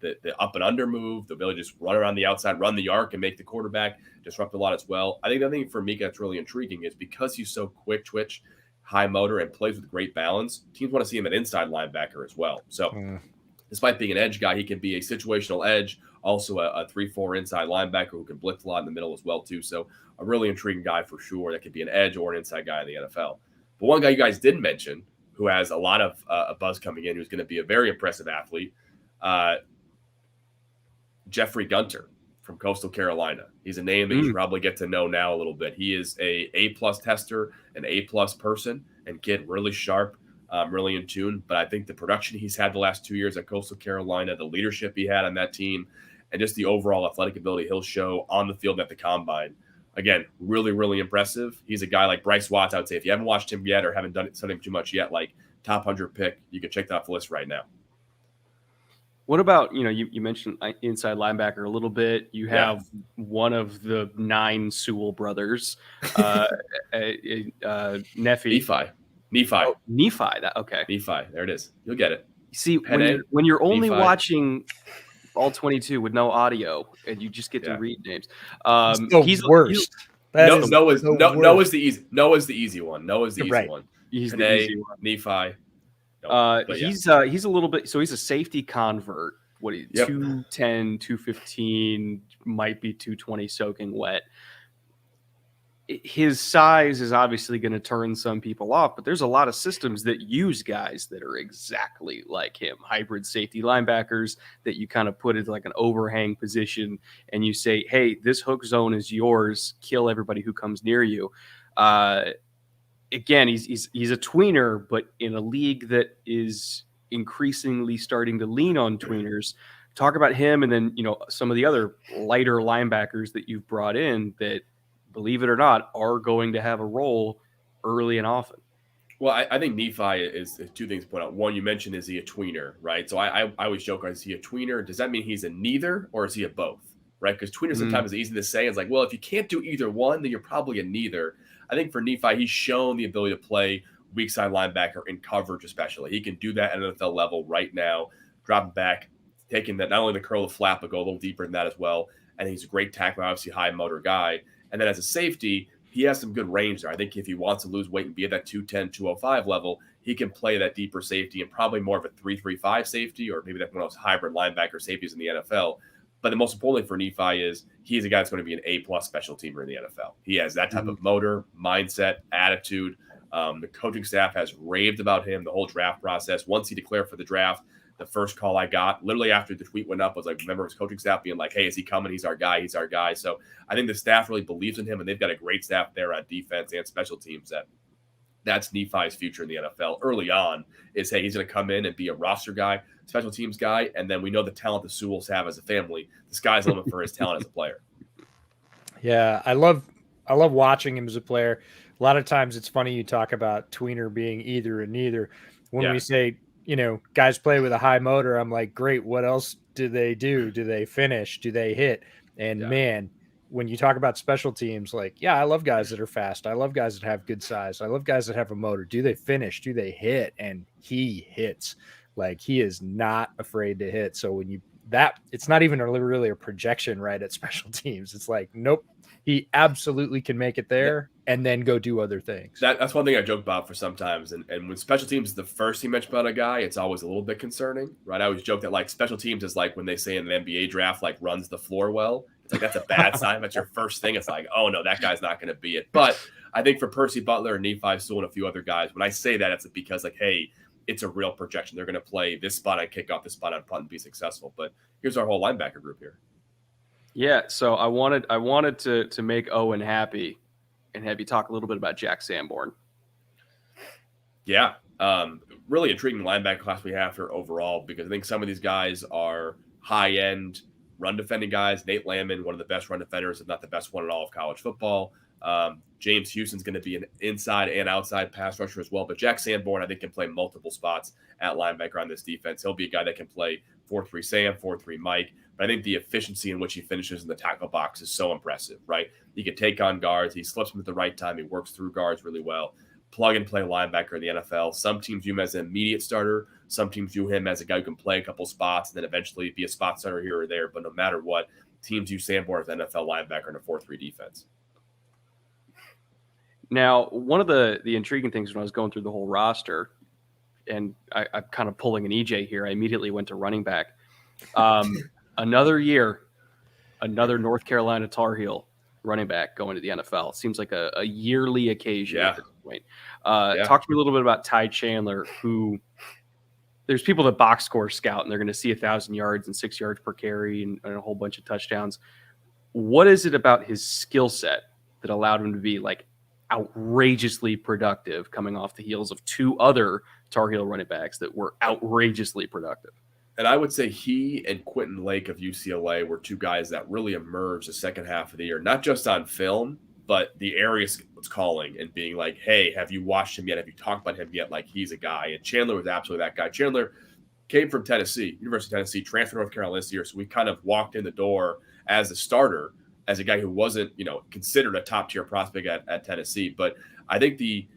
the up and under move, the ability to just run around the outside, run the arc, and make the quarterback disrupt a lot as well. I think the other thing for Mika that's really intriguing is because he's so quick twitch, high motor, and plays with great balance, teams want to see him at inside linebacker as well. So despite being an edge guy, he can be a situational edge, also a 3-4 inside linebacker who can blitz a lot in the middle as well, too. So a really intriguing guy for sure that could be an edge or an inside guy in the NFL. But one guy you guys didn't mention who has a lot of a buzz coming in, who's going to be a very impressive athlete, Jeffrey Gunter from Coastal Carolina. He's a name that you probably get to know now a little bit. He is a plus tester, an A+ person, and kid, really sharp. Really in tune, but I think the production he's had the last 2 years at Coastal Carolina, the leadership he had on that team, and just the overall athletic ability he'll show on the field at the combine. Again, really, really impressive. He's a guy like Bryce Watts, I would say. If you haven't watched him yet or haven't done something too much yet, like top 100 pick, you can check that off the list right now. What about, you mentioned inside linebacker a little bit. You have one of the 9 Sewell brothers, Nephi. Nephi. Oh, Nephi. Okay. Nephi. There it is. You'll get it. See, when you're only watching all 22 with no audio and you just get to read names, he's the worst. Noah's the easy. Noah's the easy one. Noah's the easy one. He's the easy one. Nephi. He's a little bit. So he's a safety convert. What? 210, 215, might be 220 soaking wet. His size is obviously going to turn some people off, but there's a lot of systems that use guys that are exactly like him, hybrid safety linebackers that you kind of put into like an overhang position and you say, hey, this hook zone is yours. Kill everybody who comes near you. Again, he's a tweener, but in a league that is increasingly starting to lean on tweeners. Talk about him and then, some of the other lighter linebackers that you've brought in that, believe it or not, are going to have a role early and often. Well, I think Nephi is two things to point out. One, you mentioned, is he a tweener, right? So I always joke, is he a tweener? Does that mean he's a neither or is he a both, right? Because tweener sometimes is easy to say. It's like, well, if you can't do either one, then you're probably a neither. I think for Nephi, he's shown the ability to play weak side linebacker in coverage especially. He can do that at NFL level right now, dropping back, taking that not only the curl, the flap, but go a little deeper than that as well. And he's a great tackler, obviously high motor guy. And then as a safety, he has some good range there. I think if he wants to lose weight and be at that 210, 205 level, he can play that deeper safety and probably more of a 3-3-5 safety, or maybe that one of those hybrid linebacker safeties in the NFL. But the most important thing for Nephi is he's a guy that's going to be an A+ special teamer in the NFL. He has that type of motor, mindset, attitude. The coaching staff has raved about him the whole draft process. Once he declared for the draft, the first call I got literally after the tweet went up was like, remember his coaching staff being like, hey, is he coming? He's our guy. He's our guy. So I think the staff really believes in him, and they've got a great staff there on defense and special teams. That's Nephi's future in the NFL early on is, hey, he's going to come in and be a roster guy, special teams guy. And then we know the talent the Sewells have as a family. The sky's the limit for his talent as a player. Yeah. I love watching him as a player. A lot of times it's funny you talk about tweener being either and neither. When we say, guys play with a high motor, I'm like, great. What else do they do? Do they finish? Do they hit? And man, when you talk about special teams, like, I love guys that are fast. I love guys that have good size. I love guys that have a motor. Do they finish? Do they hit? And he hits. Like, he is not afraid to hit. So when it's not even really a projection, right, at special teams. It's like, nope, he absolutely can make it there and then go do other things. That's one thing I joke about for sometimes. And when special teams is the first thing mentioned about a guy, it's always a little bit concerning, right? I always joke that, like, special teams is like when they say in an NBA draft, like, runs the floor well. It's like, that's a bad sign. That's your first thing. It's like, oh, no, that guy's not going to be it. But I think for Percy Butler and Nephi Sewell and a few other guys, when I say that, it's because, like, hey, it's a real projection. They're going to play this spot on kickoff, this spot on punt, and be successful. But here's our whole linebacker group here. Yeah, so I wanted to make Owen happy and have you talk a little bit about Jack Sanborn. Yeah, really intriguing linebacker class we have here overall, because I think some of these guys are high-end run defending guys. Nate Landman, one of the best run defenders, if not the best one in all of college football. James Houston's going to be an inside and outside pass rusher as well. But Jack Sanborn, I think, can play multiple spots at linebacker on this defense. He'll be a guy that can play 4-3 Sam, 4-3 Mike. But I think the efficiency in which he finishes in the tackle box is so impressive, right? He can take on guards. He slips them at the right time. He works through guards really well. Plug and play linebacker in the NFL. Some teams view him as an immediate starter. Some teams view him as a guy who can play a couple spots and then eventually be a spot starter here or there. But no matter what, teams view Sanborn as an NFL linebacker in a 4-3 defense. Now, one of the intriguing things when I was going through the whole roster, and I'm kind of pulling an EJ here, I immediately went to running back. Another year, another North Carolina Tar Heel running back going to the NFL. Seems like a yearly occasion at this point. Talk to me a little bit about Ty Chandler, who there's people that box score scout, and they're going to see 1,000 yards and 6 yards per carry and a whole bunch of touchdowns. What is it about his skill set that allowed him to be like outrageously productive coming off the heels of two other Tar Heel running backs that were outrageously productive? And I would say he and Quentin Lake of UCLA were two guys that really emerged the second half of the year, not just on film, but the area was calling and being like, hey, have you watched him yet? Have you talked about him yet? Like, he's a guy. And Chandler was absolutely that guy. Chandler came from Tennessee, University of Tennessee, transferred to North Carolina this year. So we kind of walked in the door as a starter, as a guy who wasn't, considered a top-tier prospect at Tennessee. But I think the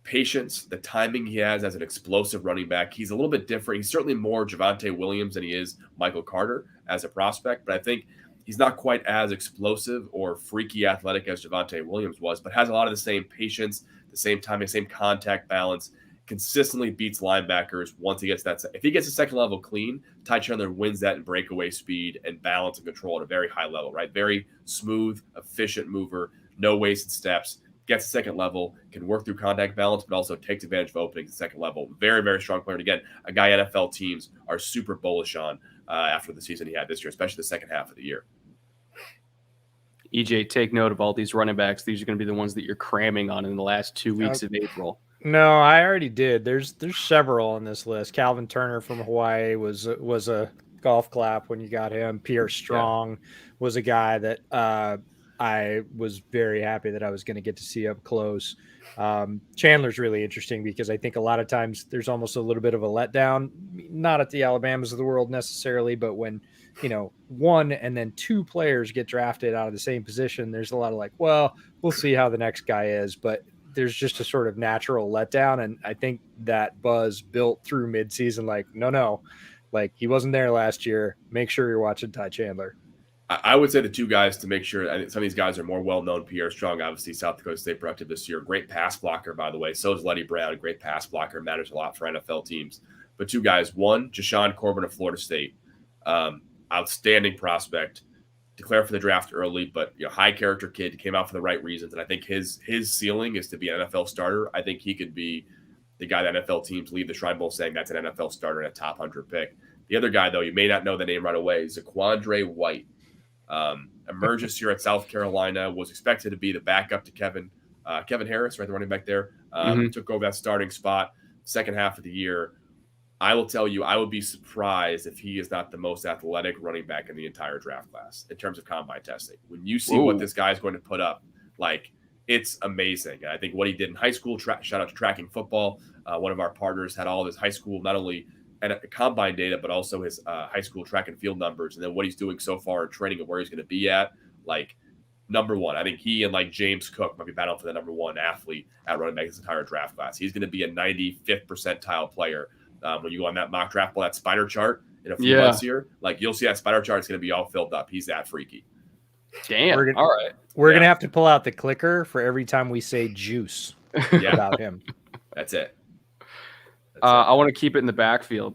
patience, the timing he has as an explosive running back, he's a little bit different. He's certainly more Javonte Williams than he is Michael Carter as a prospect, but I think he's not quite as explosive or freaky athletic as Javonte Williams was, but has a lot of the same patience, the same timing, same contact balance, consistently beats linebackers once he gets that. If he gets a second level clean, Ty Chandler wins that in breakaway speed and balance and control at a very high level, right? Very smooth, efficient mover, no wasted steps. Gets a second level, can work through contact balance, but also takes advantage of openings at second level. Very, very strong player. And again, a guy NFL teams are super bullish on after the season he had this year, especially the second half of the year. EJ, take note of all these running backs. These are going to be the ones that you're cramming on in the last 2 weeks of April. No, I already did. There's several on this list. Calvin Turner from Hawaii was a golf clap when you got him. Pierre Strong was a guy that I was very happy that I was going to get to see up close. Chandler's really interesting because I think a lot of times there's almost a little bit of a letdown, not at the Alabamas of the world necessarily, but when, one and then two players get drafted out of the same position, there's a lot of like, well, we'll see how the next guy is, but there's just a sort of natural letdown. And I think that buzz built through midseason, like, no, like he wasn't there last year. Make sure you're watching Ty Chandler. I would say the two guys to make sure, I think some of these guys are more well-known. Pierre Strong, obviously, South Dakota State productive this year. Great pass blocker, by the way. So is Letty Brown. Great pass blocker. Matters a lot for NFL teams. But two guys. One, Desean Corbin of Florida State. Outstanding prospect. Declared for the draft early, but high-character kid. He came out for the right reasons. And I think his ceiling is to be an NFL starter. I think he could be the guy that NFL teams leave the Shrine Bowl saying that's an NFL starter and a top 100 pick. The other guy, though, you may not know the name right away, Zaquandre White. Emerges here at South Carolina, was expected to be the backup to Kevin Harris, right, the running back there. Took over that starting spot second half of the year. I will tell you, I would be surprised if he is not the most athletic running back in the entire draft class in terms of combine testing. When you see what this guy is going to put up, like, it's amazing. And I think what he did in high school, shout out to Tracking Football. One of our partners had all of his high school, not only and combine data, but also his high school track and field numbers, and then what he's doing so far in training and where he's going to be at. Like, number one, I think he and like James Cook might be battling for the number one athlete at running back this entire draft class. He's going to be a 95th percentile player. When you go on that mock draft, that spider chart in a few months here, like you'll see that spider chart is going to be all filled up. He's that freaky. Damn. All right. We're going to have to pull out the clicker for every time we say juice about him. That's it. I want to keep it in the backfield.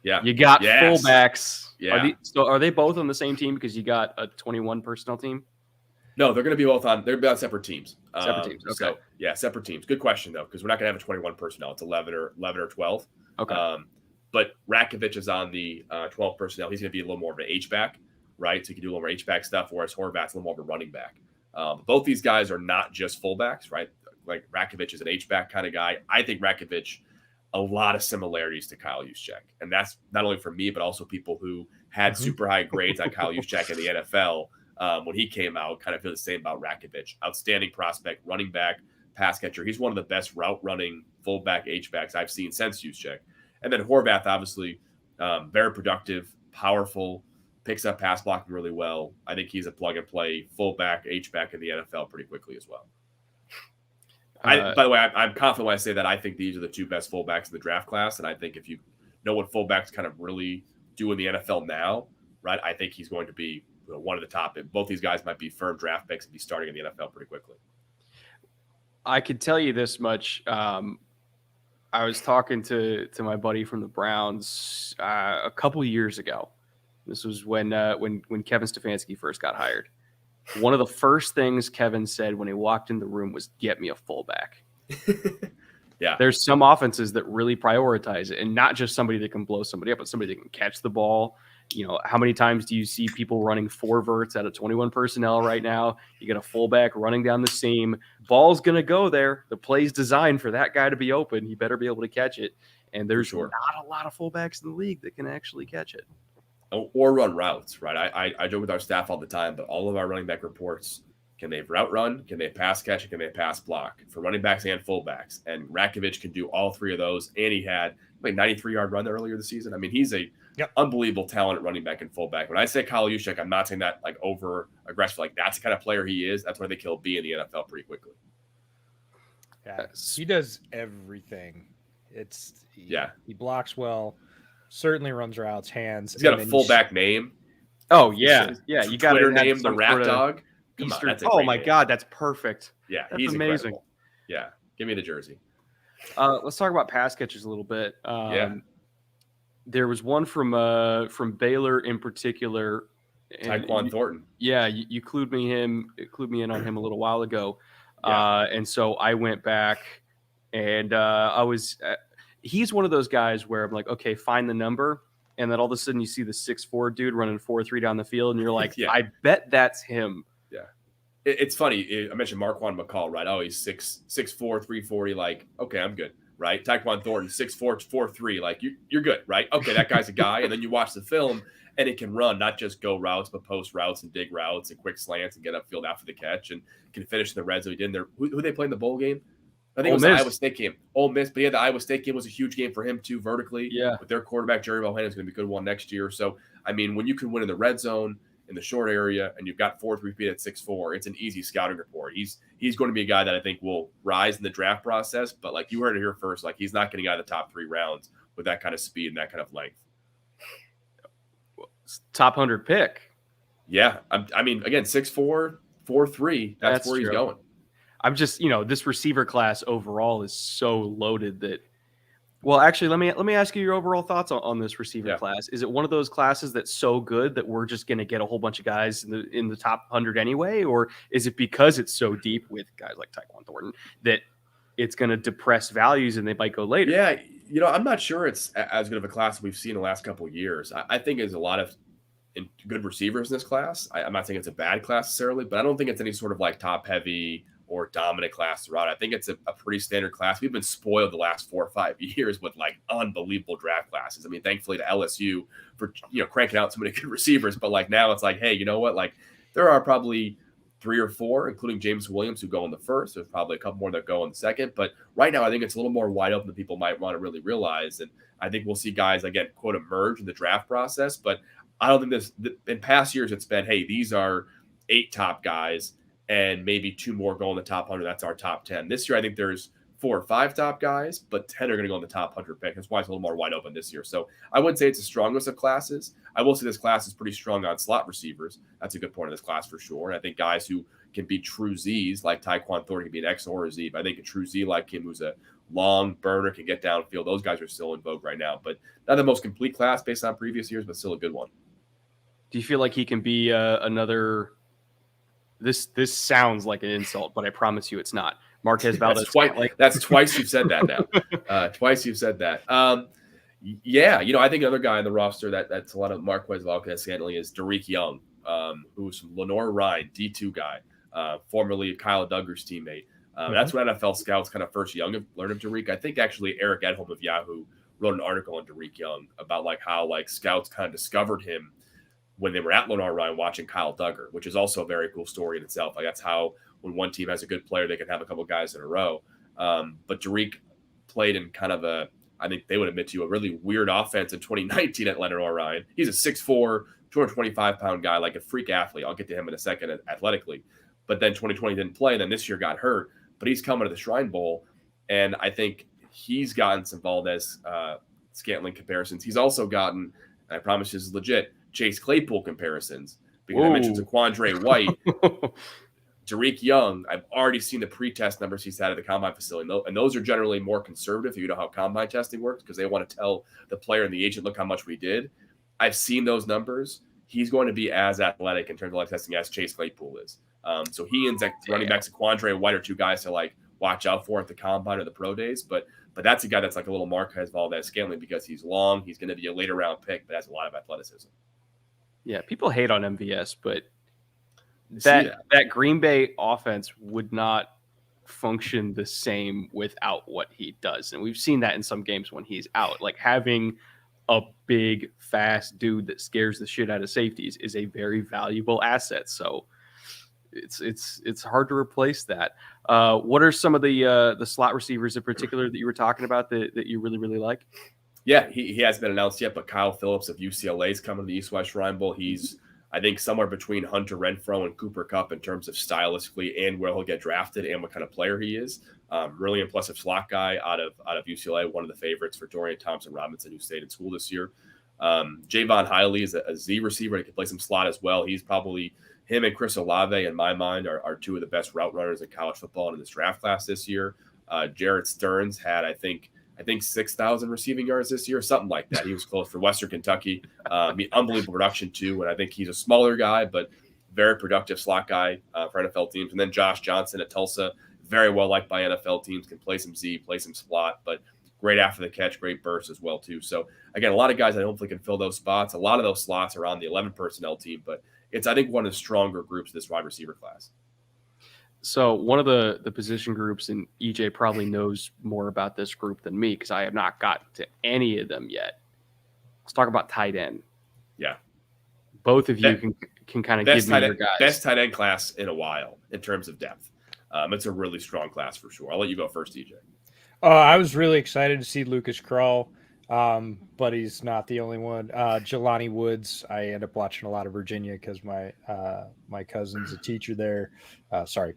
Yeah. You got fullbacks. Yeah. Are they both on the same team because you got a 21 personnel team? No, they're going to be both on. They're about separate teams. Separate teams. Okay. So, separate teams. Good question though, because we're not going to have a 21 personnel. It's 11 or 12. Okay. But Rakovich is on the 12 personnel. He's going to be a little more of an H-back, right? So he can do a little more H-back stuff, whereas Horvat's a little more of a running back. Both these guys are not just fullbacks, right? Like Rakovich is an H-back kind of guy. I think Rakovich, a lot of similarities to Kyle Juszczyk. And that's not only for me, but also people who had super high grades on Kyle Juszczyk in the NFL. when he came out. Kind of feel the same about Rakovic. Outstanding prospect, running back, pass catcher. He's one of the best route running fullback H-backs I've seen since Juszczyk. And then Horvath, obviously, very productive, powerful, picks up pass blocking really well. I think he's a plug and play fullback H-back in the NFL pretty quickly as well. By the way, I'm confident when I say that I think these are the two best fullbacks in the draft class. And I think if you know what fullbacks kind of really do in the NFL now, right, I think he's going to be one of the top. Both these guys might be firm draft picks and be starting in the NFL pretty quickly. I could tell you this much. I was talking to my buddy from the Browns a couple years ago. This was when Kevin Stefanski first got hired. One of the first things Kevin said when he walked in the room was, "Get me a fullback." Yeah. There's some offenses that really prioritize it, and not just somebody that can blow somebody up, but somebody that can catch the ball. You know, how many times do you see people running 4 verts out of 21 personnel right now? You get a fullback running down the seam. Ball's going to go there. The play's designed for that guy to be open. He better be able to catch it. And there's not a lot of fullbacks in the league that can actually catch it. Or run routes, right? I joke with our staff all the time, but all of our running back reports, can they route run, can they pass catch, and can they pass block for running backs and fullbacks? And Rakovic can do all 3 of those. And he had a 93-yard run earlier this season. I mean, he's a unbelievable talent at running back and fullback. When I say Kyle Juszczyk, I'm not saying that like over aggressive. Like that's the kind of player he is. That's why they kill B in the NFL pretty quickly. Yeah, he does everything. He blocks well, certainly runs routes, hands. He's got a fullback name. Oh yeah, you got Twitter name the Rat Dog. Oh my God, that's perfect. Yeah, that's he's amazing. Incredible. Yeah, give me the jersey. Let's talk about pass catchers a little bit. There was one from Baylor in particular. Tyquan Thornton. Yeah, you clued me in on him a little while ago. And so I went back and he's one of those guys where I'm like, okay, find the number. And then all of a sudden you see the 6'4" dude running 4.3 down the field. And you're like, I bet that's him. Yeah. It's funny. I mentioned Marquand McCall, right? Oh, he's 6'4", 340. Like, okay, I'm good. Right. Tyquan Thornton, 6'4", 4'3". Like you're good. Right. Okay. That guy's a guy. And then you watch the film and it can run, not just go routes, but post routes and dig routes and quick slants and get upfield after the catch and can finish in the red zone. He did in there. Who they play in the bowl game? I think it was the Iowa State game. Ole Miss. But the Iowa State game was a huge game for him too, vertically. Yeah. With their quarterback, Jerry Bohannon, is going to be a good one next year. So, I mean, when you can win in the red zone, in the short area, and you've got 4.3 feet at 6'4", it's an easy scouting report. He's going to be a guy that I think will rise in the draft process. But like you heard it here first, like he's not getting out of the top 3 rounds with that kind of speed and that kind of length. Top 100 pick. Yeah. I mean, again, 6'4", 4'3", that's where he's going. I'm just, this receiver class overall is so loaded that. Well, actually, let me ask you your overall thoughts on this receiver class. Is it one of those classes that's so good that we're just going to get a whole bunch of guys in the top 100 anyway, or is it because it's so deep with guys like Tyquan Thornton that it's going to depress values and they might go later? Yeah, I'm not sure it's as good of a class as we've seen in the last couple of years. I think there's a lot of good receivers in this class. I'm not saying it's a bad class necessarily, but I don't think it's any sort of like top heavy or dominant class throughout. I think it's a pretty standard class. We've been spoiled the last 4 or 5 years with like unbelievable draft classes. I mean, thankfully to LSU for, cranking out so many good receivers, but like now it's like, hey, you know what? Like there are probably 3 or 4, including James Williams, who go in the first. There's probably a couple more that go in the second, but right now I think it's a little more wide open than people might want to really realize. And I think we'll see guys, again, quote, emerge in the draft process, but I don't think in past years it's been, hey, these are 8 top guys and maybe 2 more go in the top 100. That's our top 10. This year, I think there's 4 or 5 top guys, but 10 are going to go in the top 100 pick. That's why it's a little more wide open this year. So I wouldn't say it's the strongest of classes. I will say this class is pretty strong on slot receivers. That's a good point of this class for sure. And I think guys who can be true Zs like Tyquan Thornton can be an X or a Z. But I think a true Z like him who's a long burner can get downfield. Those guys are still in vogue right now. But not the most complete class based on previous years, but still a good one. Do you feel like he can be another... This sounds like an insult, but I promise you it's not. Marquez Valdez. That's twice you've said that now. Twice you've said that. I think another guy on the roster that's a lot of Marquez Valdez handling is Darik Young, who's from Lenore Rhine, D2 guy, formerly Kyle Duggar's teammate. That's when NFL scouts kind of first learned of Darik. I think actually Eric Edholm of Yahoo wrote an article on Darik Young about like how like scouts kind of discovered him when they were at Lenore Ryan watching Kyle Duggar, which is also a very cool story in itself. Like that's how when one team has a good player, they can have a couple guys in a row. But Darik played in kind of I think they would admit to you, a really weird offense in 2019 at Lenore Ryan. He's a 6'4", 225-pound guy, like a freak athlete. I'll get to him in a second athletically. But then 2020 didn't play, and then this year got hurt. But he's coming to the Shrine Bowl, and I think he's gotten some Valdez Scantling comparisons. He's also gotten, and I promise this is legit, Chase Claypool comparisons. Because I mentioned Zaquandre White. Darik Young, I've already seen the pre-test numbers he's had at the combine facility. And those are generally more conservative if you know how combine testing works, because they want to tell the player and the agent, look how much we did. I've seen those numbers. He's going to be as athletic in terms of like testing as Chase Claypool is. So he and running back Zaquandre White are two guys to like watch out for at the combine or the pro days. But that's a guy that's like a little Marquez Valdez Scantling because he's long. He's going to be a later round pick, but has a lot of athleticism. Yeah, people hate on MVS, but that Green Bay offense would not function the same without what he does. And we've seen that in some games when he's out. Like having a big, fast dude that scares the shit out of safeties is a very valuable asset. So it's hard to replace that. What are some of the slot receivers in particular that you were talking about that you really, really like? Yeah, he hasn't been announced yet, but Kyle Phillips of UCLA is coming to the East-West Shrine Bowl. He's, I think, somewhere between Hunter Renfrow and Cooper Kupp in terms of stylistically and where he'll get drafted and what kind of player he is. Really impressive slot guy out of UCLA, one of the favorites for Dorian Thompson-Robinson, who stayed in school this year. Javon Hiley is a Z receiver. He can play some slot as well. He's probably, him and Chris Olave, in my mind, are two of the best route runners in college football in this draft class this year. Jarrett Stearns had, I think 6,000 receiving yards this year, something like that. He was close for Western Kentucky. Unbelievable production too. And I think he's a smaller guy, but very productive slot guy for NFL teams. And then Josh Johnson at Tulsa, very well liked by NFL teams, can play some Z, play some slot, but great after the catch, great burst as well too. So again, a lot of guys that hopefully can fill those spots. A lot of those slots are on the 11 personnel team, but it's, I think, one of the stronger groups of this wide receiver class. So one of the position groups, and EJ probably knows more about this group than me because I have not gotten to any of them yet. Let's talk about tight end. Yeah. Both of you can kind of give me your guys. Best tight end class in a while in terms of depth. It's a really strong class for sure. I'll let you go first, EJ. I was really excited to see Lucas Krull, but he's not the only one. Jelani Woods, I end up watching a lot of Virginia because my cousin's a teacher there.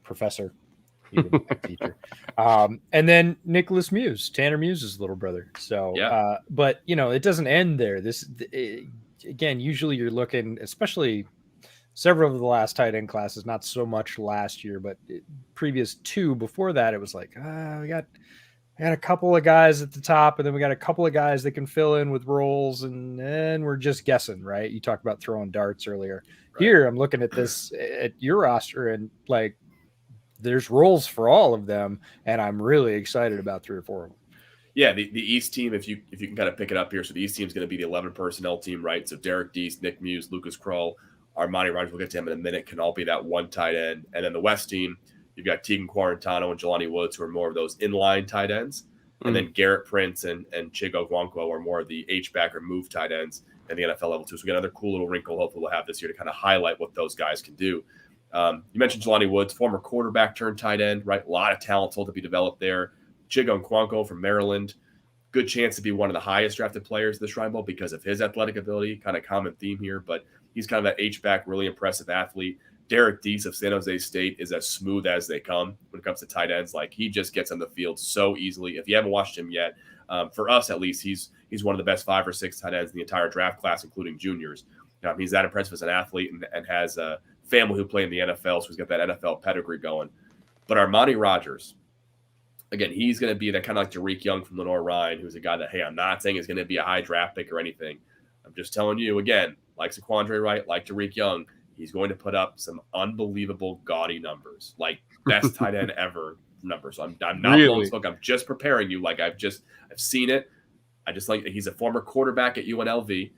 Professor, even a teacher. And then Nicholas Muse, Tanner Muse's little brother. So, yeah. But it doesn't end there. Again, usually you're looking, especially several of the last tight end classes, not so much last year, but previous two before that, it was like, we got a couple of guys at the top, and then we got a couple of guys that can fill in with roles, and then we're just guessing, right? You talked about throwing darts earlier. Right. Here, I'm looking at this at your roster, and like, there's roles for all of them, and I'm really excited about 3 or 4 of them. Yeah, the East team, if you can kind of pick it up here, so the East team is going to be the 11 personnel team, right? So Derek Diese, Nick Muse, Lucas Krull, Armani Rogers, we'll get to him in a minute, can all be that one tight end, and then the West team, you've got Tegan Quarantano and Jelani Woods, who are more of those inline tight ends. And then Garrett Prince and Chigo Guanquo are more of the H-back or move tight ends at the NFL level too. So we got another cool little wrinkle hopefully we'll have this year to kind of highlight what those guys can do. You mentioned Jelani Woods, former quarterback turned tight end, right? A lot of talent still to be developed there. Chigo Guanquo from Maryland, good chance to be one of the highest drafted players of the Shrine Bowl because of his athletic ability, kind of common theme here, but he's kind of that H-back, really impressive athlete. Derek Diese of San Jose State is as smooth as they come when it comes to tight ends. Like, he just gets on the field so easily. If you haven't watched him yet, for us at least, he's one of the best 5 or 6 tight ends in the entire draft class, including juniors. He's that impressive as an athlete and has a family who play in the NFL, so he's got that NFL pedigree going. But Armani Rogers, again, he's going to be that kind of like Darik Young from Lenore Ryan, who's a guy that, hey, I'm not saying is going to be a high draft pick or anything. I'm just telling you, again, like Zaquandre White, like Darik Young, he's going to put up some unbelievable gaudy numbers, like best tight end ever numbers. So I'm not blowing smoke. I'm just preparing you. Like I've seen it. He's a former quarterback at UNLV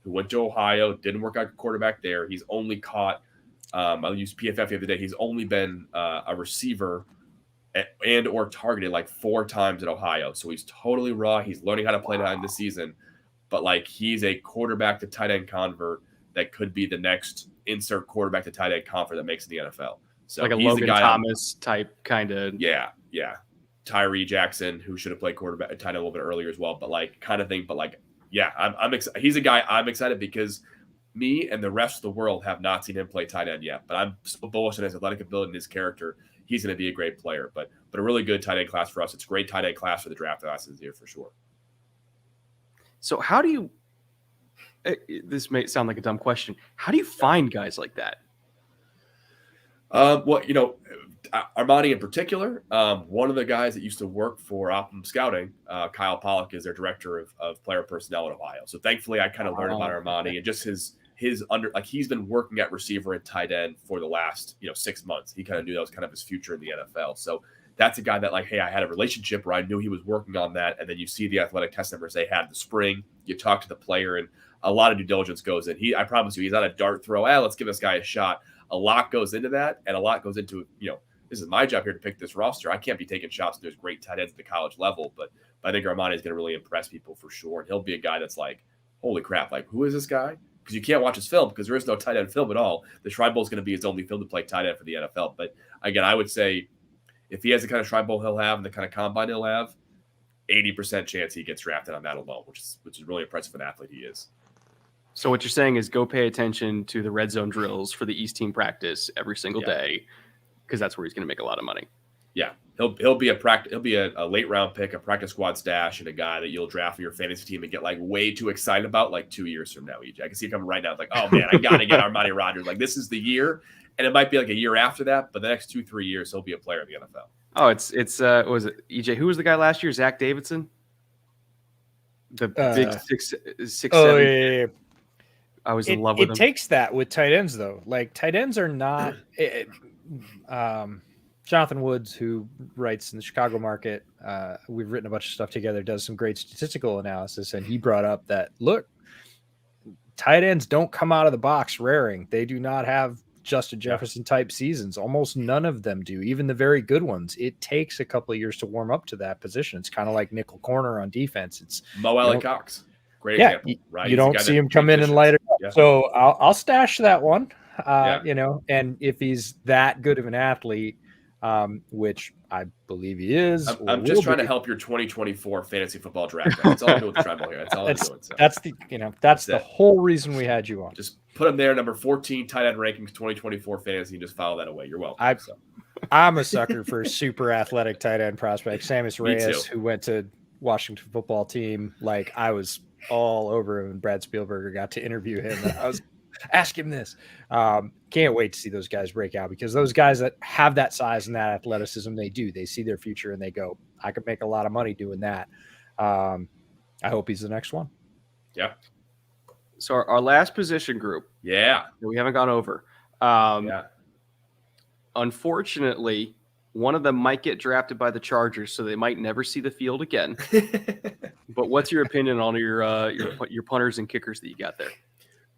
who went to Ohio, didn't work out quarterback there. He's only caught, I used PFF the other day. He's only been a receiver and or targeted like 4 times at Ohio. So he's totally raw. He's learning how to play that in the season, but like he's a quarterback to tight end convert. that could be the next insert quarterback to tight end confer that makes in the NFL. So like a he's Logan the guy Thomas type kind of. Yeah. Tyree Jackson, who should have played quarterback tight end a little bit earlier as well, but like kind of thing. But like, yeah, I'm excited. He's a guy I'm excited because me and the rest of the world have not seen him play tight end yet. But I'm so bullish on his athletic ability and his character. He's going to be a great player. But a really good tight end class for us. It's a great tight end class for the draft class this year for sure. So how do you? This may sound like a dumb question. How do you find guys like that? Well, Armani in particular, one of the guys that used to work for Optimum Scouting, Kyle Pollock, is their director of player personnel in Ohio. So thankfully, I kind of learned about Armani and just his he's been working at receiver and tight end for the last 6 months. He kind of knew that was kind of his future in the NFL. So that's a guy that like, hey, I had a relationship where I knew he was working on that, and then you see the athletic test numbers they had in the spring. You talk to the player, and a lot of due diligence goes in. I promise you, he's not a dart throw. Let's give this guy a shot. A lot goes into that, and a lot goes into this is my job here to pick this roster. I can't be taking shots. There's great tight ends at the college level, but I think Armani is going to really impress people for sure. And he'll be a guy that's like, holy crap, like who is this guy? Because you can't watch his film because there is no tight end film at all. The Shrine Bowl is going to be his only film to play tight end for the NFL. But again, I would say if he has the kind of Shrine Bowl he'll have and the kind of combine he'll have, 80% chance he gets drafted on that alone, which is really impressive for an athlete he is. So what you're saying is go pay attention to the red zone drills for the East team practice every single day, because that's where he's going to make a lot of money. Yeah, he'll be a late round pick, a practice squad stash, and a guy that you'll draft for your fantasy team and get like way too excited about like 2 years from now. EJ, I can see it coming right now. It's like, oh man, I got to get Armani Rogers. Like this is the year, and it might be like a year after that, but the next 2-3 years he'll be a player in the NFL. Oh, it's was it EJ? Who was the guy last year? Zach Davidson, the big 6'7". Oh yeah. I was in love with him. It takes that with tight ends, though. Like, tight ends are not Jonathan Woods, who writes in the Chicago market, we've written a bunch of stuff together, does some great statistical analysis, and he brought up that, look, tight ends don't come out of the box raring. They do not have Justin Jefferson-type seasons. Almost none of them do, even the very good ones. It takes a couple of years to warm up to that position. It's kind of like nickel corner on defense. It's Mo Allen Cox. Great example, right? You don't see him come in and light it up. Yeah. So I'll stash that one, and if he's that good of an athlete, which I believe he is. I'm just trying to help your 2024 fantasy football draft. That's all I'm doing with the tribal here. That's all I'm doing. So. That's the whole reason we had you on. Just put him there, number 14 tight end rankings 2024 fantasy, and just file that away. You're welcome. I'm a sucker for super athletic tight end prospect. Samus Reyes, who went to Washington football team. Like I was all over him, and Brad Spielberger got to interview him. I was ask him this. Can't wait to see those guys break out, because those guys that have that size and that athleticism, they see their future and they go, I could make a lot of money doing that. I hope he's the next one. Yeah. So our last position group. Yeah. We haven't gone over. Unfortunately, one of them might get drafted by the Chargers, so they might never see the field again. But what's your opinion on your punters and kickers that you got there?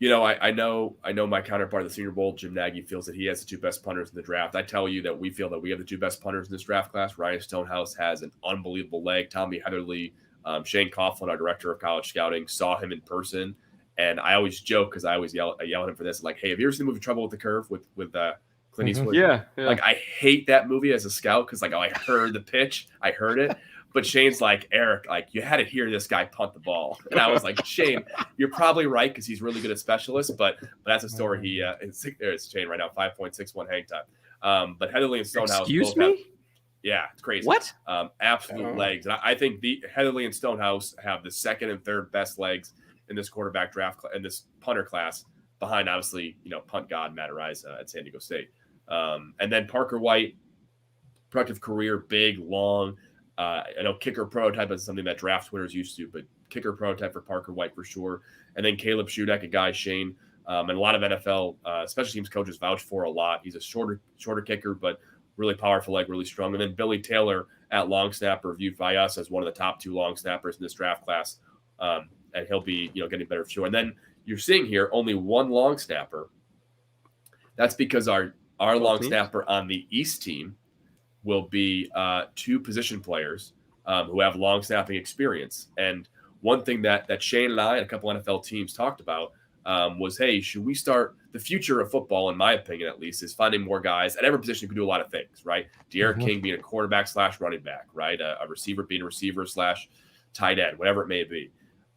I know my counterpart of the Senior Bowl, Jim Nagy, feels that he has the two best punters in the draft. I tell you that we feel that we have the two best punters in this draft class. Ryan Stonehouse has an unbelievable leg. Tommy Heatherly, Shane Coughlin, our director of college scouting, saw him in person. And I always joke, because I always yell at him for this, like, hey, have you ever seen the movie Trouble with the Curve with Clint Eastwood? Yeah. Like, I hate that movie as a scout, because, like, I heard the pitch. I heard it. But Shane's like, Eric, like, you had to hear this guy punt the ball. And I was like, Shane, you're probably right, because he's really good at specialists. But that's a story. There's Shane right now, 5.61 hang time. But Heatherly and Stonehouse. Excuse me? Yeah, it's crazy. What? Absolute legs. And I think Heatherly and Stonehouse have the second and third best legs in this quarterback draft, in this punter class, behind, obviously, punt god Matt Araiza at San Diego State. And then Parker White, productive career, big, long. I know kicker prototype is something that draft winners used to, but kicker prototype for Parker White for sure. And then Caleb Shudak, a guy, Shane, and a lot of NFL special teams coaches vouch for a lot. He's a shorter kicker, but really powerful leg, really strong. And then Billy Taylor at long snapper, viewed by us as one of the top two long snappers in this draft class. And he'll be, getting better for sure. And then you're seeing here only one long snapper. That's because our long snapper on the East team will be two position players who have long snapping experience. And one thing that Shane and I and a couple NFL teams talked about was, hey, should we start the future of football, in my opinion, at least, is finding more guys at every position who can do a lot of things, right? Derrick King being a quarterback / running back, right? A receiver being a receiver / tight end, whatever it may be.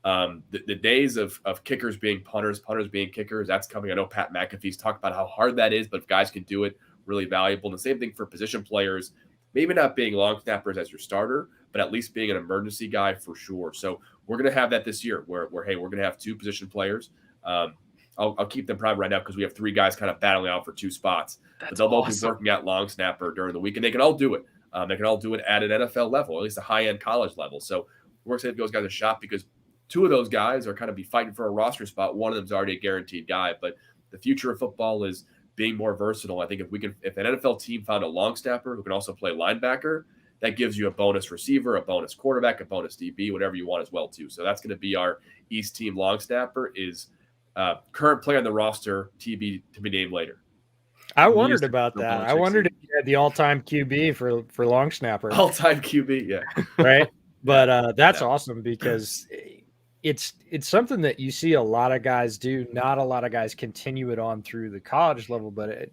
The days of kickers being punters being kickers, that's coming. I know Pat McAfee's talked about how hard that is, but if guys can do it, really valuable. And the same thing for position players, maybe not being long snappers as your starter, but at least being an emergency guy for sure. So we're going to have that this year where hey, we're going to have 2 position players. I'll keep them private right now because we have 3 guys kind of battling out for 2 spots. But they'll both be working at long snapper during the week, and they can all do it. They can all do it at an NFL level, at least a high-end college level. So we're excited to give those guys a shot because 2 of those guys are kind of be fighting for a roster spot. One of them's already a guaranteed guy. But the future of football is being more versatile. I think if an NFL team found a long snapper who can also play linebacker, that gives you a bonus receiver, a bonus quarterback, a bonus DB, whatever you want as well too. So that's going to be our East team long snapper is current player on the roster, to be named later. I wondered about that. I wondered if you had the all-time QB for long snapper. All-time QB, yeah. Right? But that's awesome because it's something that you see a lot of guys do. Not a lot of guys continue it on through the college level, but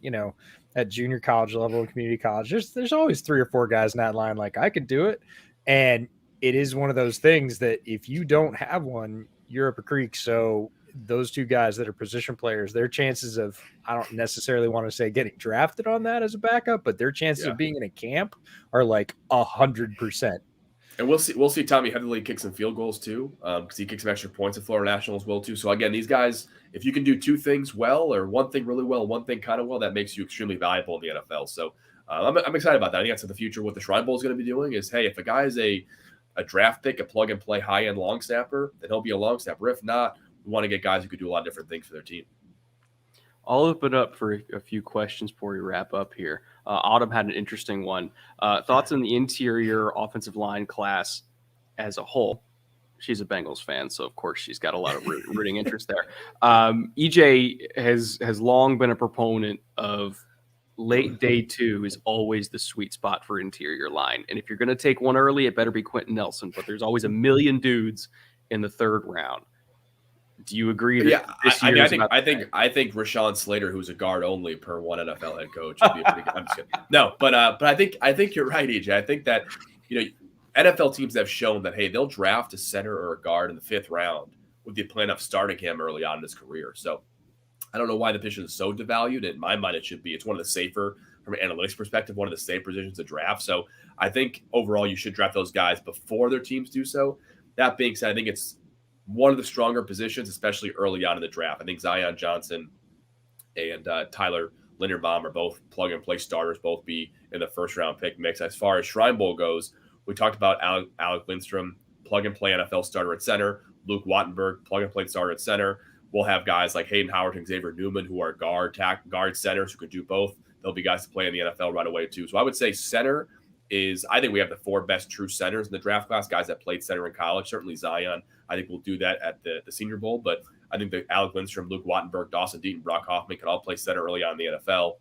at junior college level, community college, there's always 3 or 4 guys in that line like I could do it. And it is one of those things that if you don't have one, you're up a creek. So those 2 guys that are position players, their chances of, I don't necessarily want to say getting drafted on that as a backup, but their chances of being in a camp are like 100%. And we'll see Tommy Headley kick some field goals too, because he kicks some extra points at Florida National as well too. So again, these guys, if you can do 2 things well, or one thing really well, one thing kind of well, that makes you extremely valuable in the NFL. So I'm excited about that. I think that's the future. What the Shrine Bowl is going to be doing is, hey, if a guy is a draft pick, a plug and play high end long snapper, then he'll be a long snapper. If not, we want to get guys who could do a lot of different things for their team. I'll open up for a few questions before we wrap up here. Autumn had an interesting one. Thoughts on the interior offensive line class as a whole? She's a Bengals fan, so of course she's got a lot of rooting interest there. EJ has long been a proponent of late day 2 is always the sweet spot for interior line. And if you're going to take one early, it better be Quentin Nelson, but there's always a million dudes in the 3rd round. Do you agree? That I think Rashawn Slater, who's a guard only per one NFL head coach, would be a pretty good. I'm just kidding. No, but I think you're right, EJ. I think that NFL teams have shown that hey, they'll draft a center or a guard in the 5th round with the plan of starting him early on in his career. So I don't know why the position is so devalued. In my mind, it should be. It's one of the safer, from an analytics perspective, one of the safe positions to draft. So I think overall you should draft those guys before their teams do so. That being said, I think it's one of the stronger positions, especially early on in the draft. I think Zion Johnson and Tyler Linderbaum are both plug-and-play starters, both be in the 1st round pick mix. As far as Shrine Bowl goes, we talked about Alec Lindstrom, plug-and-play NFL starter at center, Luke Wattenberg, plug-and-play starter at center. We'll have guys like Hayden Howard and Xavier Newman who are guard centers who can do both. There'll be guys to play in the NFL right away too. So I would say center is, I think we have the 4 best true centers in the draft class, guys that played center in college. Certainly Zion, I think we'll do that at the Senior Bowl, but I think that Alec Lindstrom, Luke Wattenberg, Dawson Deaton, Brock Hoffman can all play center early on in the NFL.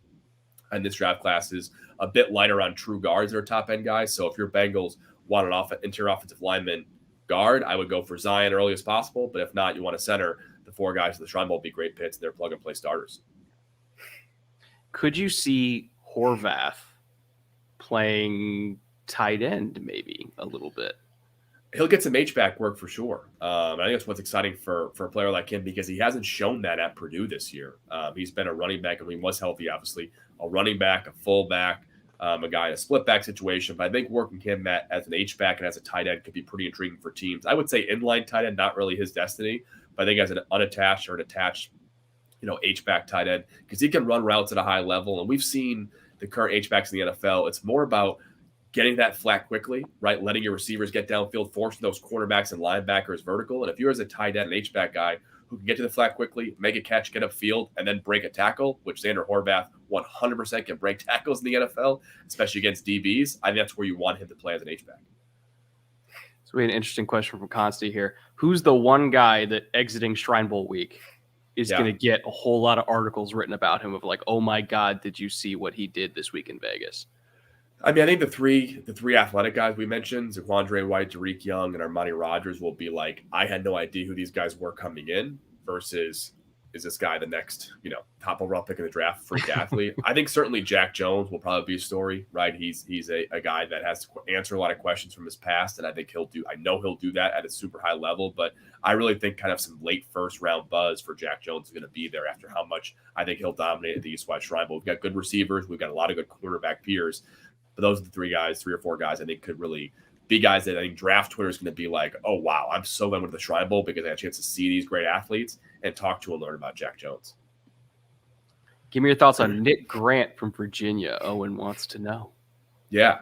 And this draft class is a bit lighter on true guards that are top-end guys. So if your Bengals want an interior offensive lineman guard, I would go for Zion early as possible. But if not, you want a center, the 4 guys in the Shrine Bowl be great picks, and they're plug-and-play starters. Could you see Horvath playing tight end maybe a little bit? He'll get some H-back work for sure. I think that's what's exciting for a player like him because he hasn't shown that at Purdue this year. He's been a running back, and he was healthy, obviously. A running back, a fullback, a guy in a split back situation. But I think working him as an H-back and as a tight end could be pretty intriguing for teams. I would say inline tight end, not really his destiny, but I think as an unattached or an attached, H-back tight end, because he can run routes at a high level. And we've seen the current H-backs in the NFL. It's more about getting that flat quickly, right? Letting your receivers get downfield, forcing those cornerbacks and linebackers vertical. And if you're as a tight end, an H-back guy who can get to the flat quickly, make a catch, get upfield, and then break a tackle, which Xander Horvath 100% can break tackles in the NFL, especially against DBs, I think that's where you want him to play as an H-back. So we had an interesting question from Consti here. Who's the one guy that exiting Shrine Bowl week is going to get a whole lot of articles written about him of like, oh my God, did you see what he did this week in Vegas? I mean, I think the three athletic guys we mentioned, Zaquandre White, Darik Young, and Armani Rogers will be like, I had no idea who these guys were coming in versus is this guy the next, top overall pick in the draft, freak athlete? I think certainly Jack Jones will probably be a story, right? He's a guy that has to answer a lot of questions from his past, and I know he'll do that at a super high level, but I really think kind of some late first round buzz for Jack Jones is going to be there after how much I think he'll dominate at the East West Shrine Bowl. We've got good receivers. We've got a lot of good quarterback peers, but those are the three or four guys I think could really be guys that I think draft Twitter is going to be like, oh, wow, I'm so glad I went to the Shrine Bowl because I had a chance to see these great athletes and talk to and learn about Jack Jones. Give me your thoughts on Nick Grant from Virginia. Owen wants to know. Yeah,